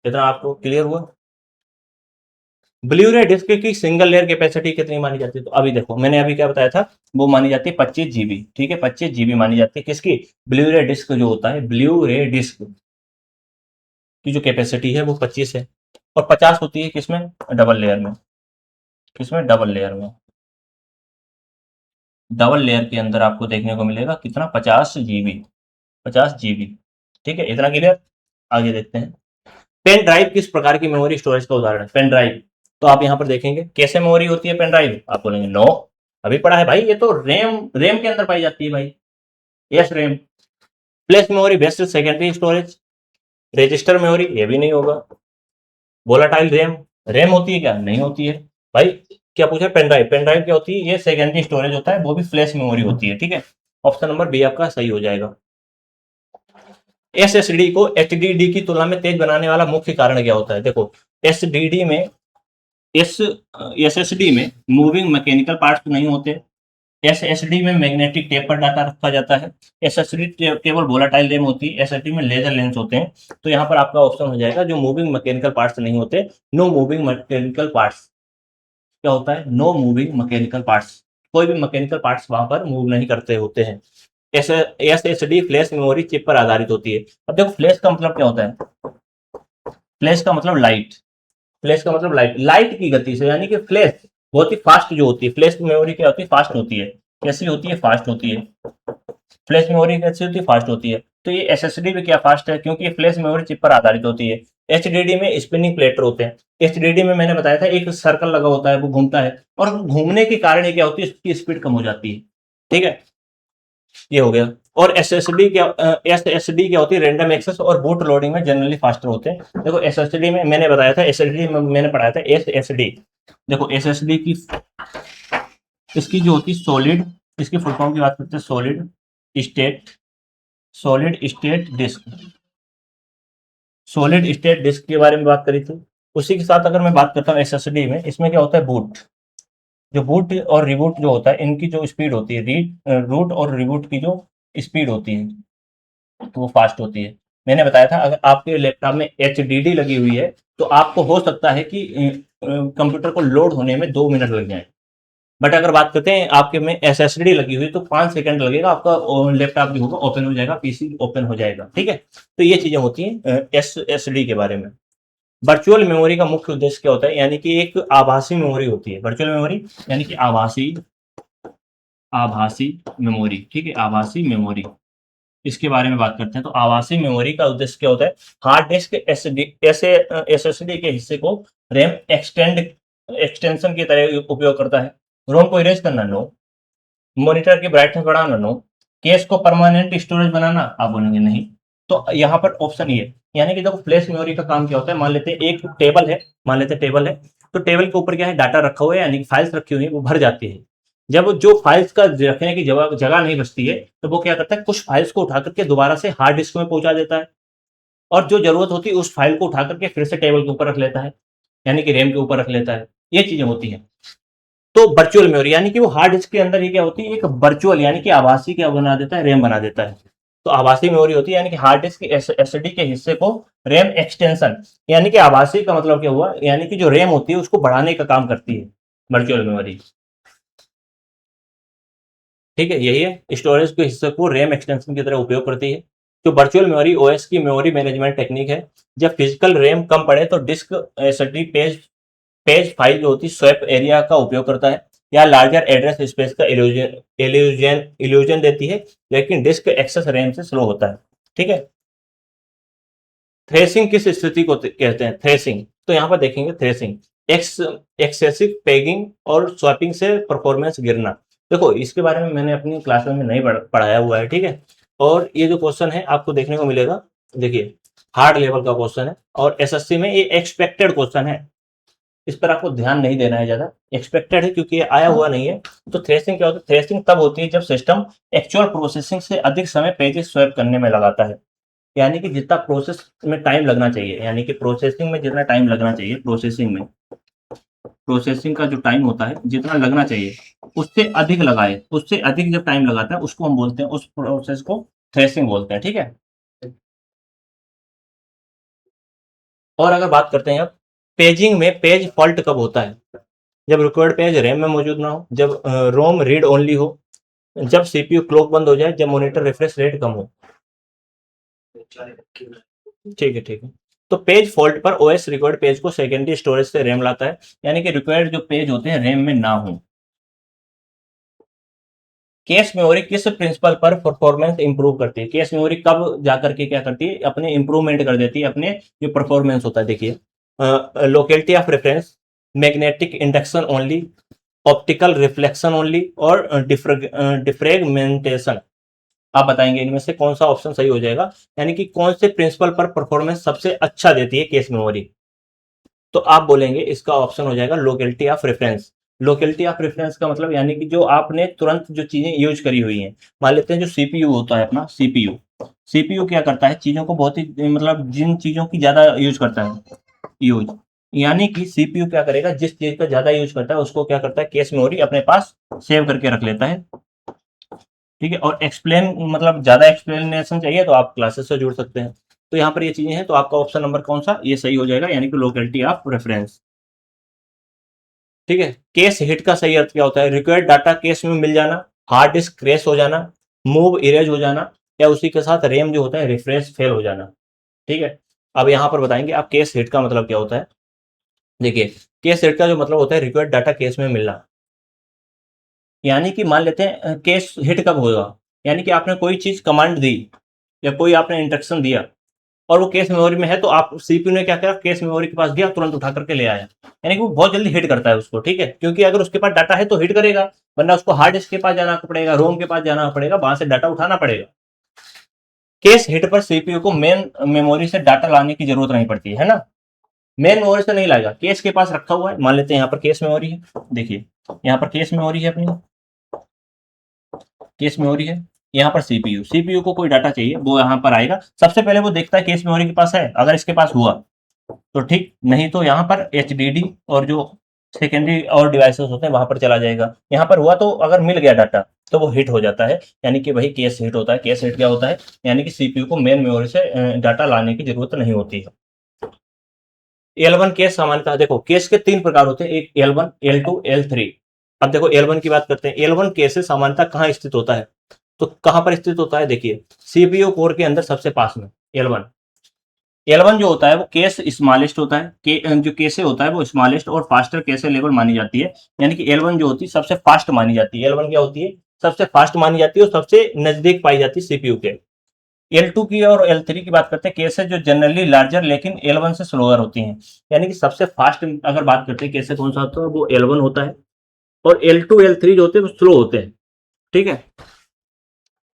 A: इतना आपको क्लियर हुआ। ब्लू रे डिस्क की सिंगल लेयर कैपेसिटी कितनी मानी जाती है, तो अभी देखो मैंने अभी क्या बताया था, वो मानी जाती है 25 जीबी। ठीक है, 25 जीबी मानी जाती है किसकी, ब्लू रे डिस्क जो होता है, ब्लू रे डिस्क की जो कैपेसिटी है वो 25 है। और 50 होती है किसमें, डबल लेयर में। किसमें, डबल लेयर में। डबल लेयर के अंदर आपको देखने को मिलेगा कितना, 50 जीबी, 50 जीबी। ठीक है, इतना क्लियर। आगे देखते हैं, पेन ड्राइव किस प्रकार की मेमोरी स्टोरेज का उदाहरण है? पेन ड्राइव, तो आप यहाँ पर देखेंगे कैसे मेमोरी होती है पेन ड्राइव, आप बोलेंगे नो, अभी पढ़ा है भाई, ये तो रैम रैम के अंदर पाई जाती है भाई। Yes RAM. Flash memory best secondary storage, register memory, ये भी नहीं होगा। वोलाटाइल रैम, रैम होती है क्या, नहीं होती है भाई। क्या पूछा, पेन ड्राइव, पेन ड्राइव क्या होती है, ये सेकेंडरी स्टोरेज होता है, वो भी फ्लैश मेमोरी होती है। ठीक है, ऑप्शन नंबर बी आपका सही हो जाएगा। एसएसडी को एचडीडी की तुलना में तेज बनाने वाला मुख्य कारण क्या होता है? देखो एसडीडी में एस एसएसडी में मूविंग मैकेनिकल पार्ट्स नहीं होते। एसएसडी में मैग्नेटिक टेप पर डाटा रखा जाता है। एसएसडी केवल वोलाटाइल रैम होती है। एसएसडी में लेजर लेंस होते हैं। तो यहाँ पर आपका ऑप्शन हो जाएगा जो मूविंग मैकेनिकल पार्ट्स नहीं होते, नो मूविंग मैकेनिकल पार्ट्स। क्या होता है, नो मूविंग मैकेनिकल पार्ट्स, कोई भी मैकेनिकल पार्ट्स वहां पर मूव नहीं करते होते हैं। एसएसडी फ्लैश मेमोरी चिप पर आधारित होती है। अब देखो फ्लैश का मतलब क्या होता है, फ्लैश का मतलब लाइट, फ्लैश का मतलब लाइट, लाइट की गति से, यानी कि फ्लैश बहुत ही फास्ट जो होती है, फ्लैश मेमोरी क्या होती है, फास्ट होती है। कैसी होती है, फास्ट होती है। फ्लैश मेमोरी कैसी होती है, फास्ट होती है। तो ये एसएसडी भी क्या फास्ट है, क्योंकि फ्लैश मेमोरी चिप पर आधारित होती है। एचडीडी में स्पिनिंग प्लेटर होते हैं। एचडीडी में मैंने बताया था एक सर्कल लगा होता है, वो घूमता है, और घूमने के कारण ये क्या होती है, इसकी स्पीड कम हो जाती है। ठीक है, ये हो गया। और एसएसडी क्या होती है, रैंडम एक्सेस और बूट लोडिंग में जनरली फास्टर होते हैं। देखो एसएसडी में मैंने बताया था, एसएसडी में मैंने पढ़ाया था एसएसडी। देखो एसएसडी की इसकी जो होती है सॉलिड, इसकी फुल फॉर्म की बात करते हैं state solid state disk, solid state disk के बारे में बात करी थी। उसी के साथ अगर मैं बात करता हूँ एसएसडी में, इसमें क्या होता है, बूट, जो बूट और रिबूट जो होता है, इनकी जो स्पीड होती है, रीड रूट और रिबूट की जो स्पीड होती है, तो वो फास्ट होती है। मैंने बताया था अगर आपके लैपटॉप में HDD लगी हुई है तो आपको हो सकता है कि कंप्यूटर को लोड होने में 2 मिनट लग जाए। बट अगर बात करते हैं आपके में SSD लगी हुई तो 5 सेकंड लगेगा, आपका लैपटॉप भी होगा ओपन हो जाएगा, पीसी ओपन हो जाएगा। ठीक है, तो ये चीजें होती हैं SSD के बारे में। वर्चुअल मेमोरी का मुख्य उद्देश्य क्या होता है, यानी कि एक आभासी मेमोरी होती है वर्चुअल मेमोरी, यानी कि आभासी आभासी मेमोरी। ठीक है, आभासी मेमोरी, इसके बारे में बात करते हैं। तो आभासी मेमोरी का उद्देश्य क्या होता है, हार्ड डिस्क SSD के हिस्से को रैम एक्सटेंशन की तरह उपयोग करता है। रोम को इरेज करना, नो। मॉनिटर की ब्राइटनेस बढ़ाना, नो। केस को परमानेंट स्टोरेज बनाना, आप बोलेंगे नहीं। तो यहाँ पर ऑप्शन ये, यानी कि देखो फ्लैश मेमोरी का काम क्या होता है, मान लेते हैं एक टेबल है, तो टेबल के ऊपर क्या है, डाटा रखा हुआ है, यानी कि फाइल्स रखी हुई है, वो भर जाती है। जब जो फाइल्स का रखने की जगह नहीं बचती है तो वो क्या करता है, कुछ फाइल्स को उठा करके दोबारा से हार्ड डिस्क में पहुंचा देता है, और जो जरूरत होती है उस फाइल को उठा करके फिर से टेबल के ऊपर रख लेता है, यानी कि रैम के ऊपर रख लेता है। ये चीजें होती हैं। तो वर्चुअल मेमोरी यानी कि वो हार्ड डिस्क के अंदर ही क्या होती है, एक वर्चुअल यानी कि आभासी क्या बना देता है, रैम बना देता है। तो आभासी मेमोरी होती है यानी कि हार्ड डिस्क एसएसडी के हिस्से को रैम एक्सटेंशन, यानी कि आभासी का मतलब क्या हुआ, यानी कि जो रैम होती है उसको बढ़ाने का काम करती है वर्चुअल मेमोरी। ठीक है, यही है, स्टोरेज के हिस्से को रैम एक्सटेंशन की तरह उपयोग करती है। जो वर्चुअल मेमोरी ओएस की मेमोरी मैनेजमेंट टेक्निक है। जब फिजिकल रैम कम पड़े तो disk SSD page page file जो होती है स्वैप एरिया का उपयोग करता है, या लार्जर एड्रेस स्पेस का इल्यूजन देती है, लेकिन डिस्क एक्सेस रैम से स्लो होता है। ठीक है, थ्रेसिंग किस स्थिति को कहते हैं, थ्रेसिंग, तो यहाँ पर देखेंगे थ्रेसिंग एक्सेसिव पेगिंग और स्वैपिंग से परफॉर्मेंस गिरना। देखो इसके बारे में मैंने अपनी क्लास में नहीं पढ़ाया हुआ है। ठीक है, और ये जो क्वेश्चन है आपको देखने को मिलेगा, देखिए हार्ड लेवल का क्वेश्चन है, और एसएससी में ये एक्सपेक्टेड क्वेश्चन है, इस पर आपको ध्यान नहीं देना है ज्यादा, एक्सपेक्टेड है क्योंकि ये आया हुआ नहीं है। तो थ्रेसिंग क्या होता है, थ्रेसिंग तब होती है जब सिस्टम एक्चुअल प्रोसेसिंग से अधिक समय पेजेस स्वैप करने में लगाता है, यानी कि जितना प्रोसेस में टाइम लगना चाहिए, यानी कि प्रोसेसिंग में जितना टाइम लगना चाहिए, प्रोसेसिंग का जो टाइम होता है जितना लगना चाहिए उससे अधिक लगाए, उससे अधिक जब टाइम लगाता है उसको हम बोलते हैं, उस प्रोसेस को थ्रेसिंग बोलते हैं। ठीक है, और अगर बात करते हैं अब पेजिंग में, पेज फॉल्ट कब होता है, जब रिक्वायर्ड पेज रैम में मौजूद ना हो, जब रोम रीड ओनली हो, जब सीपीयू क्लॉक बंद हो जाए, जब मॉनिटर रिफ्रेश रेट कम हो। ठीक है, ठीक है। तो पेज फॉल्ट पर ओएस रिक्वायर्ड पेज को सेकेंडरी स्टोरेज से रैम लाता है, यानी कि रिक्वायर्ड जो पेज होते हैं रैम में ना हो। कैश मेमोरी किस प्रिंसिपल पर परफॉर्मेंस इंप्रूव करती है, कैश मेमोरी कब जाकर के क्या करती है, अपने इंप्रूवमेंट कर देती है, अपने जो परफॉर्मेंस होता है, देखिए locality of reference, magnetic induction only, optical reflection only, और डिफ्रेगमेंटेशन। आप बताएंगे इनमें से कौन सा ऑप्शन सही हो जाएगा, यानी कि कौन से प्रिंसिपल पर परफॉर्मेंस सबसे अच्छा देती है केस मेमोरी। तो आप बोलेंगे इसका ऑप्शन हो जाएगा locality of reference. Locality of reference का मतलब यानी कि जो आपने तुरंत जो चीजें यूज करी हुई हैं, मान लेते हैं जो सीपीयू होता है अपना, सीपीयू क्या करता है, चीजों को बहुत ही मतलब जिन चीजों की ज्यादा यूज करता है, यूज, यानी कि सीपीयू क्या करेगा, जिस चीज का ज्यादा यूज करता है उसको क्या करता है, केस मेमोरी अपने पास सेव करके रख लेता है। ठीक है, और एक्सप्लेन मतलब ज्यादा एक्सप्लेनेशन चाहिए तो आप क्लासेस से जुड़ सकते हैं। तो यहाँ पर ये चीजें हैं, तो आपका ऑप्शन नंबर कौन सा ये सही हो जाएगा, यानी कि लोकेलिटी ऑफ रेफरेंस। ठीक है, केस हिट का सही अर्थ क्या होता है, रिक्वायर्ड डाटा केस में मिल जाना, हार्ड डिस्क क्रैश हो जाना, मूव इरेज हो जाना, या उसी के साथ रैम जो होता है रिफ्रेश फेल हो जाना। ठीक है, अब यहाँ पर बताएंगे आप केस हिट का मतलब क्या होता है। देखिए केस हिट का जो मतलब होता है रिक्वायर्ड डाटा केस में मिलना, यानी कि मान लेते हैं केस हिट कब होगा, यानी कि आपने कोई चीज कमांड दी या कोई आपने इंस्ट्रक्शन दिया और वो केस मेमोरी में है, तो आप सीपीयू ने क्या करा, केस मेमोरी के पास गया, तुरंत उठा करके ले आया, यानी कि वो बहुत जल्दी हिट करता है उसको। ठीक है, क्योंकि अगर उसके पास डाटा है तो हिट करेगा, वरना उसको हार्ड डिस्क के पास जाना पड़ेगा, रोम के पास जाना पड़ेगा, वहां से डाटा उठाना पड़ेगा। केस हिट पर सीपीयू को मेन मेमोरी से डाटा लाने की जरूरत नहीं पड़ती है ना, मेन मेमोरी से नहीं लाएगा, केस के पास रखा हुआ है, मान लेते हैं यहाँ पर केस मेमोरी है, देखिए यहाँ पर केस मेमोरी है अपनी, केस मेमोरी है, यहाँ पर सीपीयू को कोई डाटा चाहिए वो यहाँ पर आएगा, सबसे पहले वो देखता है केस मेमोरी के पास है, अगर इसके पास हुआ तो ठीक, नहीं तो यहाँ पर HDD और जो सेकेंडरी और डिवाइसेस होते हैं वहां पर चला जाएगा। यहाँ पर हुआ तो अगर मिल गया डाटा तो वो हिट हो जाता है, यानी कि वही केस हिट होता है। केस हिट क्या होता है, यानी कि सीपीयू को मेन मेमोरी से डाटा लाने की जरूरत नहीं होती है। L1 केस सामान्यतः देखो, केस के 3 प्रकार होते हैं, एक L1, L2, L3। अब देखो L1 की बात करते हैं। L1 केस सामान्यतः कहाँ स्थित होता है, तो कहां पर स्थित होता है, देखिए सीपीयू कोर के अंदर सबसे पास में L1। L1 जो होता है वो केस स्मॉलेस्ट होता है, जो केसे होता है वो स्मॉलेस्ट और फास्टर केसे लेवल मानी जाती है, यानी कि L1 जो होती है सबसे फास्ट मानी जाती है। L1 क्या होती है, सबसे फास्ट मानी जाती है और सबसे नजदीक पाई जाती है सीपीयू के। L2 की और L3 की बात करते हैं, केसें जो जनरली लार्जर लेकिन L1 से स्लोअर होती हैं, यानी कि सबसे फास्ट अगर बात करते हैं केसें कौन सा होता है, वो L1 होता है, और L2 L3 जो होते हैं वो स्लो होते हैं। ठीक है,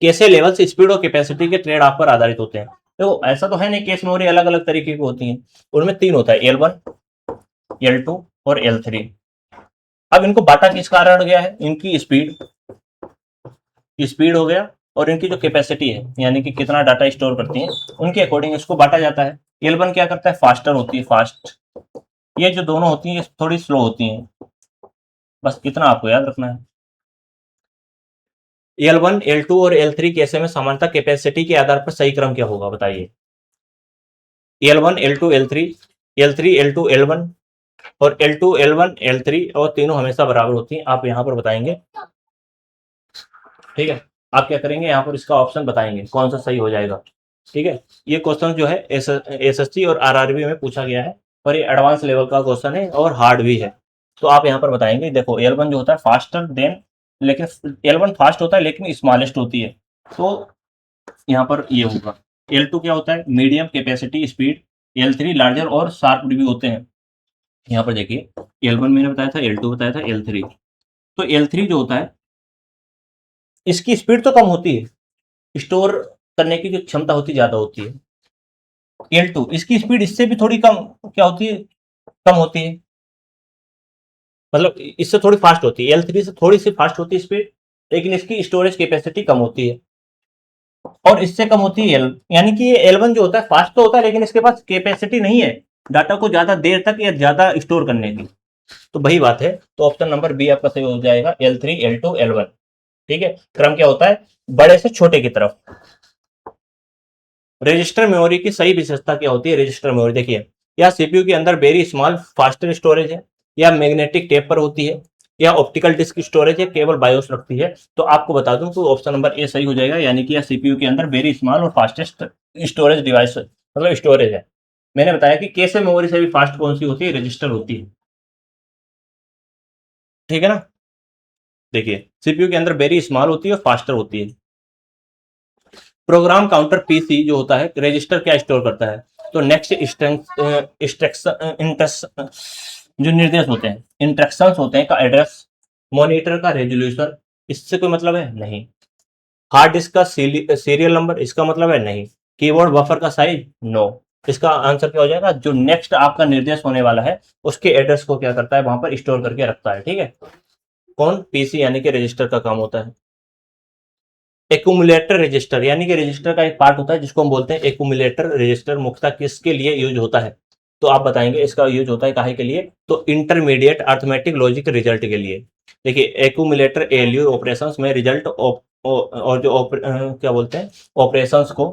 A: केसे लेवल्स स्पीड और कैपेसिटी के ट्रेड ऑफ पर आधारित होते हैं। तो ऐसा तो है नहीं, केस मेमोरी अलग अलग तरीके की होती हैं, उनमें 3 होता है, L1, L2 और L3। अब इनको बांटा किस कारण गया है, इनकी स्पीड, स्पीड हो गया, और इनकी जो कैपेसिटी है यानी कि कितना डाटा स्टोर करती है, उनके अकॉर्डिंग इसको बांटा जाता है। L1 क्या करता है, फास्टर होती है, फास्ट। ये जो दोनों होती हैं ये थोड़ी स्लो होती हैं, बस इतना आपको याद रखना है। L1, L2 और L3 केसे में समानता कैपेसिटी के आधार पर सही क्रम क्या होगा, बताइए। L1, L2, L3, L3, L2, L1 और L2, L1, L3, और तीनों हमेशा बराबर होती हैं, आप यहाँ पर बताएंगे। ठीक है, आप क्या करेंगे, यहाँ पर इसका ऑप्शन बताएंगे कौन सा सही हो जाएगा। ठीक है, ये क्वेश्चन जो है एसएससी और आरआरबी में पूछा गया है, और ये एडवांस लेवल का क्वेश्चन है और हार्ड भी है। तो आप यहाँ पर बताएंगे, देखो L1 जो होता है फास्टर देन, लेकिन L1 फास्ट होता है लेकिन स्मॉलेस्ट होती है, तो यहाँ पर ये होगा। L2 क्या होता है, medium capacity speed. L3 larger और शार्प भी होते हैं। यहाँ पर देखिए, L1 मैंने बताया था, L2 बताया था, L3। तो L3 जो होता है इसकी स्पीड तो कम होती है, स्टोर करने की जो क्षमता होती है ज्यादा होती है। L2 इसकी स्पीड इससे भी थोड़ी कम क्या होती है, कम होती है, मतलब इससे थोड़ी फास्ट होती है। L3 से थोड़ी सी फास्ट होती है स्पीड, लेकिन इसकी स्टोरेज कैपेसिटी कम होती है, और इससे कम होती है L, यानी कि ये L1 जो होता है फास्ट तो होता है लेकिन इसके पास कैपेसिटी नहीं है डाटा को ज्यादा देर तक या ज्यादा स्टोर करने की। तो वही बात है, तो ऑप्शन नंबर बी आपका सही हो जाएगा, L3, L2, L1। ठीक है, क्रम क्या होता है, बड़े से छोटे की तरफ। रजिस्टर मेमोरी की सही विशेषता क्या होती है, रजिस्टर मेमोरी देखिए, या सीपीयू के अंदर वेरी स्मॉल फास्टर स्टोरेज है, या मैग्नेटिक टेप पर होती है, या ऑप्टिकल डिस्क स्टोरेज है, केवल बायोस रखती है। तो आपको बता दूं तो ऑप्शन नंबर ए सही हो जाएगा, यानी कि सीपीयू के अंदर वेरी स्मॉल और फास्टेस्ट स्टोरेज डिवाइस मतलब स्टोरेज है। मैंने बताया कि कैसे मेमोरी से भी फास्ट कौन सी होती है, रजिस्टर होती है। ठीक है ना, देखिए सीपीयू के अंदर वेरी स्मॉल होती है और फास्टर होती है। प्रोग्राम काउंटर पीसी जो होता है, रजिस्टर क्या स्टोर करता है, तो नेक्स्ट इंस्ट्रक्शन जो निर्देश होते हैं, इंस्ट्रक्शंस होते हैं का एड्रेस, मॉनिटर का रेजोल्यूशन, इससे कोई मतलब है नहीं। हार्ड डिस्क का सीरियल नंबर, इसका मतलब है नहीं। कीबोर्ड बफर का साइज, नो। इसका आंसर क्या हो जाएगा, जो नेक्स्ट आपका निर्देश होने वाला है उसके एड्रेस को क्या करता है, वहां पर स्टोर करके रखता है। ठीक है, कौन, पीसी यानी कि रजिस्टर का काम होता है। एक्यूमुलेटर रजिस्टर, यानी कि रजिस्टर का एक पार्ट होता है जिसको हम बोलते हैं एक्यूमुलेटर रजिस्टर, मुख्यतः किसके लिए यूज होता है, तो आप बताएंगे इसका यूज होता है काहे के लिए, तो इंटरमीडिएट अर्थमेटिक लॉजिक रिजल्ट के लिए। देखिए एक्यूमुलेटर एलयू ऑपरेशंस में रिजल्ट और जो क्या बोलते हैं ऑपरेशंस को,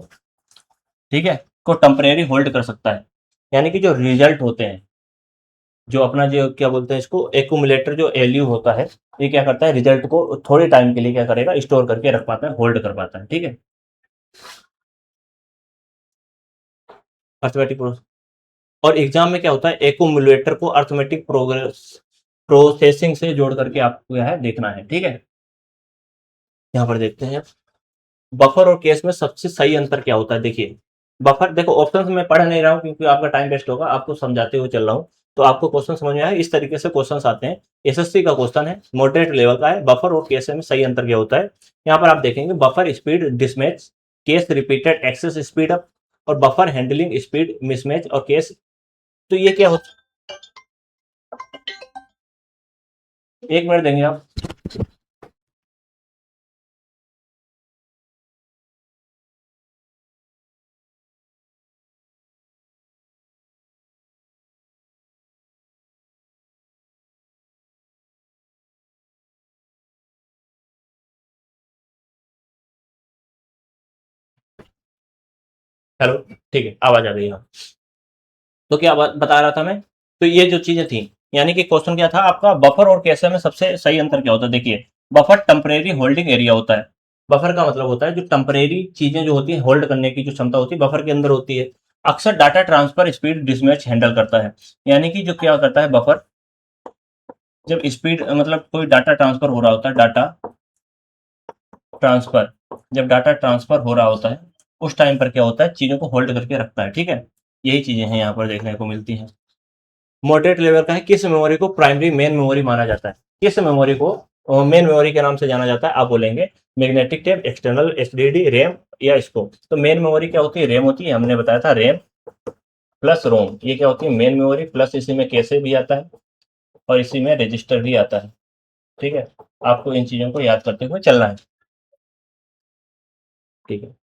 A: ठीक है, को टेम्परेरी होल्ड कर सकता है, यानी कि जो रिजल्ट होते हैं, जो अपना जो क्या बोलते हैं इसको एक्यूमुलेटर जो एलयू होता है, ये क्या करता है, रिजल्ट को थोड़े टाइम के लिए क्या करेगा, स्टोर करके रख पाता है, होल्ड कर पाता है। ठीक है, अर्थमेटिक प्रोसेस। और एग्जाम में क्या होता है, एक्यूमुलेटर को अर्थमेटिक प्रोग्रेस प्रोसेसिंग से जोड़ करके आपको यह है देखना है। ठीक है, यहाँ पर देखते हैं बफर और केस में सबसे सही अंतर क्या होता है। देखिए बफर, देखो ऑप्शन मैं पढ़ नहीं रहा हूँ क्योंकि आपका टाइम वेस्ट होगा, आपको समझाते हुए चल रहा हूँ, तो आपको क्वेश्चन समझ में आया, इस तरीके से क्वेश्चन आते हैं। एसएससी का क्वेश्चन है, मॉडरेट लेवल का है, बफर और केस में सही अंतर क्या होता है। यहाँ पर आप देखेंगे buffer speed mismatch, cache repeated access speed up, और बफर हैंडलिंग स्पीड मिसमैच, और केस, तो ये क्या होता है, 1 मिनट देंगे आप। हेलो, ठीक है, आवाज आ गई। हाँ, तो क्या बता रहा था मैं। तो ये जो चीजें थी, यानी कि क्वेश्चन क्या था आपका, बफर और कैशे में सबसे सही अंतर क्या होता है। देखिए, बफर टेम्परेरी होल्डिंग एरिया होता है। बफर का मतलब होता है जो टेम्परेरी चीजें जो होती है होल्ड करने की जो क्षमता होती है बफर के अंदर होती है। अक्सर डाटा ट्रांसफर स्पीड डिसमैच हैंडल करता है। यानी कि जो क्या करता है बफर, जब स्पीड मतलब कोई डाटा ट्रांसफर हो रहा होता है, डाटा ट्रांसफर, जब डाटा ट्रांसफर हो रहा होता है उस टाइम पर क्या होता है, चीजों को होल्ड करके रखता है। ठीक है, यही चीजें हैं यहाँ पर देखने को मिलती हैं। मॉडरेट लेवल का है, किस मेमोरी को प्राइमरी मेन मेमोरी माना जाता है। किस मेमोरी को मेन मेमोरी के नाम से जाना जाता है, आप बोलेंगे magnetic tape, external SDD, RAM या इसको। तो मेन मेमोरी क्या होती है, रैम होती है, हमने बताया था रैम प्लस रोम, ये क्या होती है मेन मेमोरी, प्लस इसी में कैसे भी आता है और इसी में रजिस्टर भी आता है। ठीक है, आपको इन चीजों को याद करते हुए चलना है। ठीक है,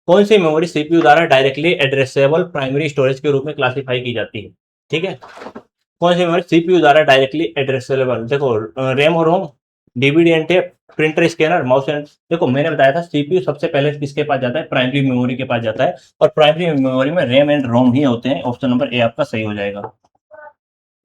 A: कौन सी मेमोरी सीपीयू द्वारा डायरेक्टली एड्रेसेबल प्राइमरी स्टोरेज के रूप में क्लासिफाई की जाती है। ठीक है, कौन सी मेमोरी सीपीयू द्वारा डायरेक्टली एड्रेसेबल, देखो रैम और ROM, DVD and tape, printer scanner, mouse and, देखो मैंने बताया था सीपीयू सबसे पहले किसके पास जाता है, प्राइमरी मेमोरी के पास जाता है, और प्राइमरी मेमोरी में रैम एंड रोम ही होते हैं। ऑप्शन नंबर ए आपका सही हो जाएगा।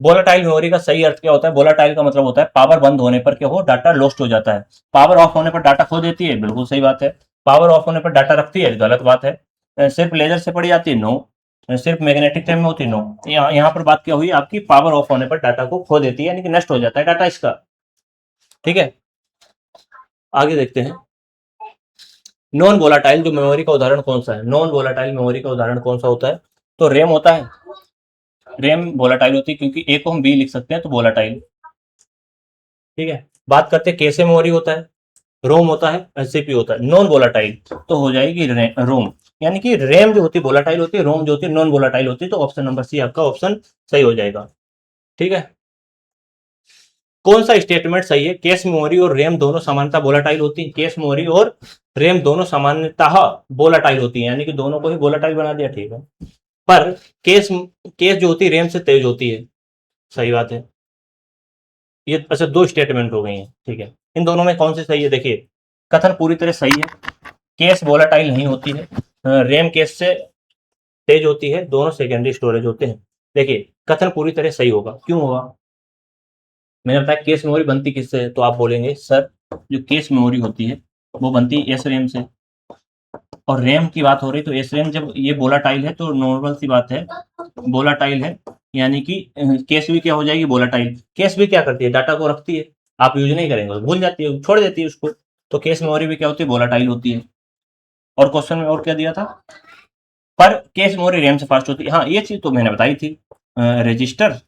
A: वोलाटाइल मेमोरी का सही अर्थ क्या होता है, वोलाटाइल का मतलब होता है पावर बंद होने पर क्या हो, डाटा लॉस्ट हो जाता है। पावर ऑफ होने पर डाटा खो देती है, बिल्कुल सही बात है। पावर ऑफ होने पर डाटा रखती है, गलत बात है। सिर्फ लेजर से पड़ी जाती है, नो। सिर्फ मैग्नेटिक टेप में होती है, नो। यहाँ पर बात क्या हुई आपकी, पावर ऑफ होने पर डाटा को खो देती है, यानी कि नष्ट हो जाता है डाटा इसका। ठीक है, आगे देखते हैं। नॉन वोलाटाइल जो मेमोरी का उदाहरण कौन सा है, नॉन वोलाटाइल मेमोरी का उदाहरण कौन सा होता है, तो रैम होता है। रैम वोलाटाइल होती है क्योंकि ए को हम बी लिख सकते हैं, तो वोलाटाइल। ठीक है, बात करते हैं कैसे मेमोरी होता है, रोम होता है, सीपीयू होता है। नॉन वोलाटाइल तो हो जाएगी रोम, यानी कि रैम जो होती है वोलाटाइल होती है, रोम जो होती है नॉन वोलाटाइल होती है। तो ऑप्शन नंबर सी आपका ऑप्शन सही हो जाएगा। ठीक है, कौन सा स्टेटमेंट सही है, कैश मेमोरी और रैम दोनों समानता वोलाटाइल होती है। कैश मेमोरी और रैम दोनों सामान्यतः वोलाटाइल होती है, यानी कि दोनों को ही वोलाटाइल बना दिया। ठीक है, पर केस केस जो होती है रैम से तेज होती है, सही बात है। ये अच्छा दो स्टेटमेंट हो गई हैं। ठीक है, इन दोनों में कौन सी सही है, देखिए कथन पूरी तरह सही है। केस वोलाटाइल नहीं होती है, रैम केस से तेज होती है, दोनों सेकेंडरी स्टोरेज होते हैं। देखिए कथन पूरी तरह सही होगा, क्यों होगा, मैंने बताया केस मेमोरी बनती किससे है, तो आप बोलेंगे सर जो केस मेमोरी होती है वो बनती है एस रैम से, और रैम की बात हो रही तो एस रैम जब ये वोलाटाइल है तो नॉर्मल सी बात है, वोलाटाइल है, यानी कि केस भी क्या हो जाएगी वोलाटाइल। केस भी क्या करती है, डाटा को रखती है, आप यूज नहीं करेंगे भूल जाती है, छोड़ देती है उसको। तो केस मेमोरी भी क्या होती है, वोलाटाइल होती है। और क्वेश्चन में और क्या दिया था, पर केस मेमोरी रैम से फास्ट होती है। हाँ, ये चीज तो मैंने बताई थी, रजिस्टर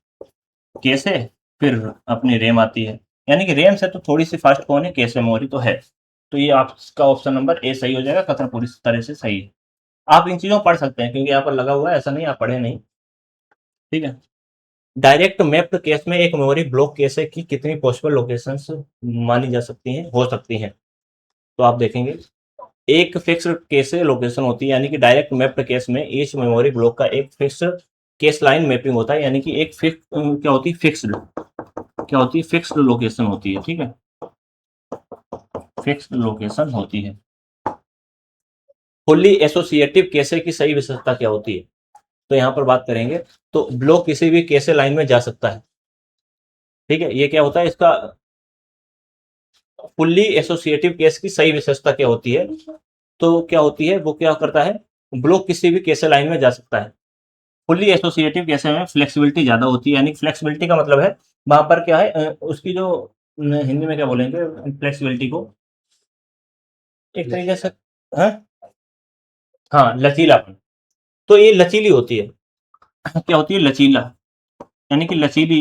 A: केस है, फिर अपनी रैम आती है, यानी कि रैम से तो थोड़ी सी फास्ट कौन है, केस मेमोरी तो है। तो ये आपका ऑप्शन नंबर ए सही हो जाएगा, कथन पूरी तरह से सही है। आप इन चीजों को पढ़ सकते हैं क्योंकि यहाँ पर लगा हुआ है, ऐसा नहीं आप पढ़े नहीं। ठीक है, डायरेक्ट मैप्ड केस में एक मेमोरी ब्लॉक केस है कि कितनी पॉसिबल लोकेशंस मानी जा सकती हैं, हो सकती हैं। तो आप देखेंगे एक फिक्स्ड केस लोकेशन होती है, यानी कि डायरेक्ट मैप्ड केस में ईच मेमोरी ब्लॉक का एक फिक्स्ड केस लाइन मैपिंग होता है, यानी कि एक फिक्स क्या होती है, फिक्स्ड क्या होती है, फिक्स्ड लोकेशन होती है। ठीक है, फिक्स्ड लोकेशन होती है। फुल्ली एसोसिएटिव केसे की सही विशेषता क्या होती है, तो यहाँ पर बात करेंगे तो ब्लॉक किसी भी केसे लाइन में जा सकता है। ठीक है, ये क्या होता है इसका, फुल्ली एसोसिएटिव केस की सही विशेषता क्या होती है, तो क्या होती है, वो क्या करता है, ब्लॉक किसी भी केसे लाइन में जा सकता है। फुल्ली एसोसिएटिव केसे में फ्लेक्सिबिलिटी ज्यादा होती है, यानी फ्लेक्सिबिलिटी का मतलब है वहां पर क्या है, उसकी जो हिंदी में क्या बोलेंगे फ्लेक्सिबिलिटी को, एक तरीके से, हाँ हाँ लचीलापन। तो ये लचीली होती है, क्या होती है, लचीला, यानी कि लचीली,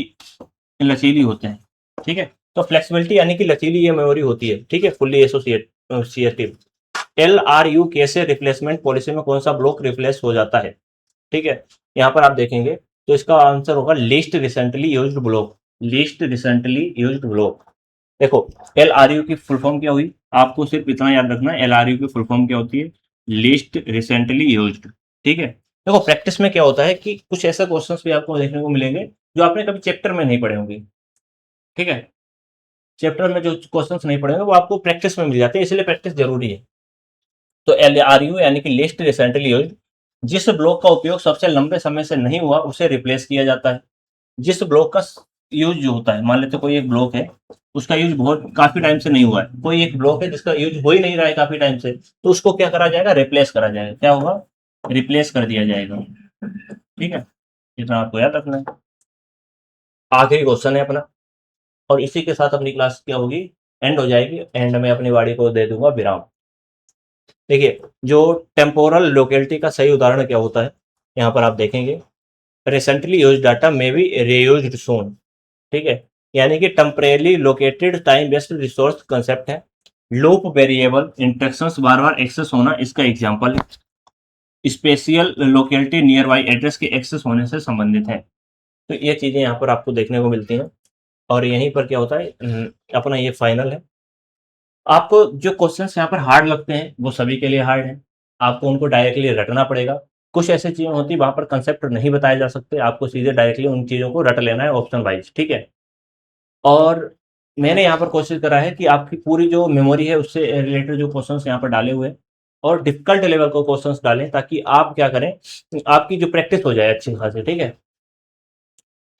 A: लचीली होते हैं। ठीक है, तो फ्लेक्सिबिलिटी यानी कि लचीली ये मेमोरी होती है। ठीक है, fully associative. L R you कैसे रिप्लेसमेंट पॉलिसी में कौन सा ब्लॉक रिप्लेस हो जाता है। ठीक है, यहाँ पर आप देखेंगे तो इसका आंसर होगा list recently used block, list recently used block. देखो एल आर यू की फुल फॉर्म क्या हुई, आपको सिर्फ इतना याद रखना है, एल आर यू की फुल फॉर्म क्या होती है, लिस्ट रिसेंटली यूज्ड। ठीक है, देखो प्रैक्टिस में क्या होता है कि कुछ ऐसे क्वेश्चंस भी आपको देखने को मिलेंगे जो आपने कभी चैप्टर में नहीं पढ़े होंगे। ठीक है, चैप्टर में जो क्वेश्चंस नहीं पढ़े होंगे वो आपको प्रैक्टिस में मिल जाते हैं, इसलिए प्रैक्टिस जरूरी है। तो एल आर यू यानी कि लिस्ट रिसेंटली यूज्ड जिस ब्लॉक का उपयोग सबसे लंबे समय से नहीं हुआ उसे रिप्लेस किया जाता है। जिस ब्लॉक का यूज जो होता है, मान लेते कोई एक ब्लॉक है, उसका यूज बहुत काफी टाइम से नहीं हुआ है, कोई एक ब्लॉक है जिसका यूज हो ही नहीं रहा है काफी टाइम से, तो उसको क्या करा जाएगा, रिप्लेस करा जाएगा। क्या होगा, रिप्लेस कर दिया जाएगा। ठीक है, इतना आपको याद रखना है। आखिरी क्वेश्चन है अपना, और इसी के साथ अपनी क्लास क्या होगी, एंड हो जाएगी। एंड में अपनी वाणी को दे दूंगा विराम। देखिए, जो टेम्पोरल लोकेलिटी का सही उदाहरण क्या होता है, यहाँ पर आप देखेंगे, recently use data may be reused soon. ठीक है, यानी कि temporally located time based resource concept है। लूप वेरिएबल इंस्ट्रक्शंस बार बार एक्सेस होना इसका एग्जांपल है। Spatial locality near by address के एक्सेस होने से संबंधित है। तो ये चीजें यहाँ पर आपको देखने को मिलती हैं। और यहीं पर क्या होता है, अपना ये फाइनल है। आपको जो क्वेश्चंस यहाँ पर हार्ड लगते हैं वो सभी के लिए हार्ड हैं, आपको उनको डायरेक्टली रटना पड़ेगा। कुछ ऐसी चीजें होती है वहां पर कंसेप्ट नहीं बताए जा सकते, आपको सीधे डायरेक्टली उन चीजों को रट लेना है ऑप्शन वाइज। ठीक है, और मैंने यहाँ पर कोशिश करा है कि आपकी पूरी जो मेमोरी है उससे रिलेटेड जो क्वेश्चंस यहाँ पर डाले हुए हैं, और डिफिकल्ट लेवल को क्वेश्चंस डालें, ताकि आप क्या करें, आपकी जो प्रैक्टिस हो जाए अच्छी खासी। ठीक है,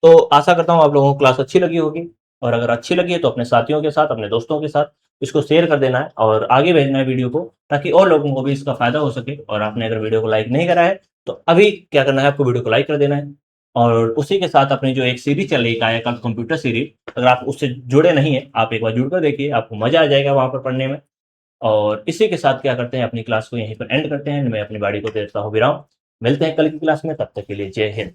A: तो आशा करता हूँ आप लोगों को क्लास अच्छी लगी होगी, और अगर अच्छी लगी है तो अपने साथियों के साथ, अपने दोस्तों के साथ इसको शेयर कर देना है और आगे भेजना है वीडियो को, ताकि और लोगों को भी इसका फायदा हो सके। और आपने अगर वीडियो को लाइक नहीं करा है तो अभी क्या करना है, आपको वीडियो को लाइक कर देना है। और उसी के साथ अपनी जो एक सीरीज चल रही है कायाकल्प कंप्यूटर सीरीज, अगर आप उससे जुड़े नहीं है, आप एक बार जुड़ कर देखिए, आपको मजा आ जाएगा वहां पर पढ़ने में। और इसी के साथ क्या करते हैं, अपनी क्लास को यहीं पर एंड करते हैं। मैं अपनी बाड़ी को देता हूँ विराम। मिलते हैं कल की क्लास में, तब तक के लिए जय हिंद।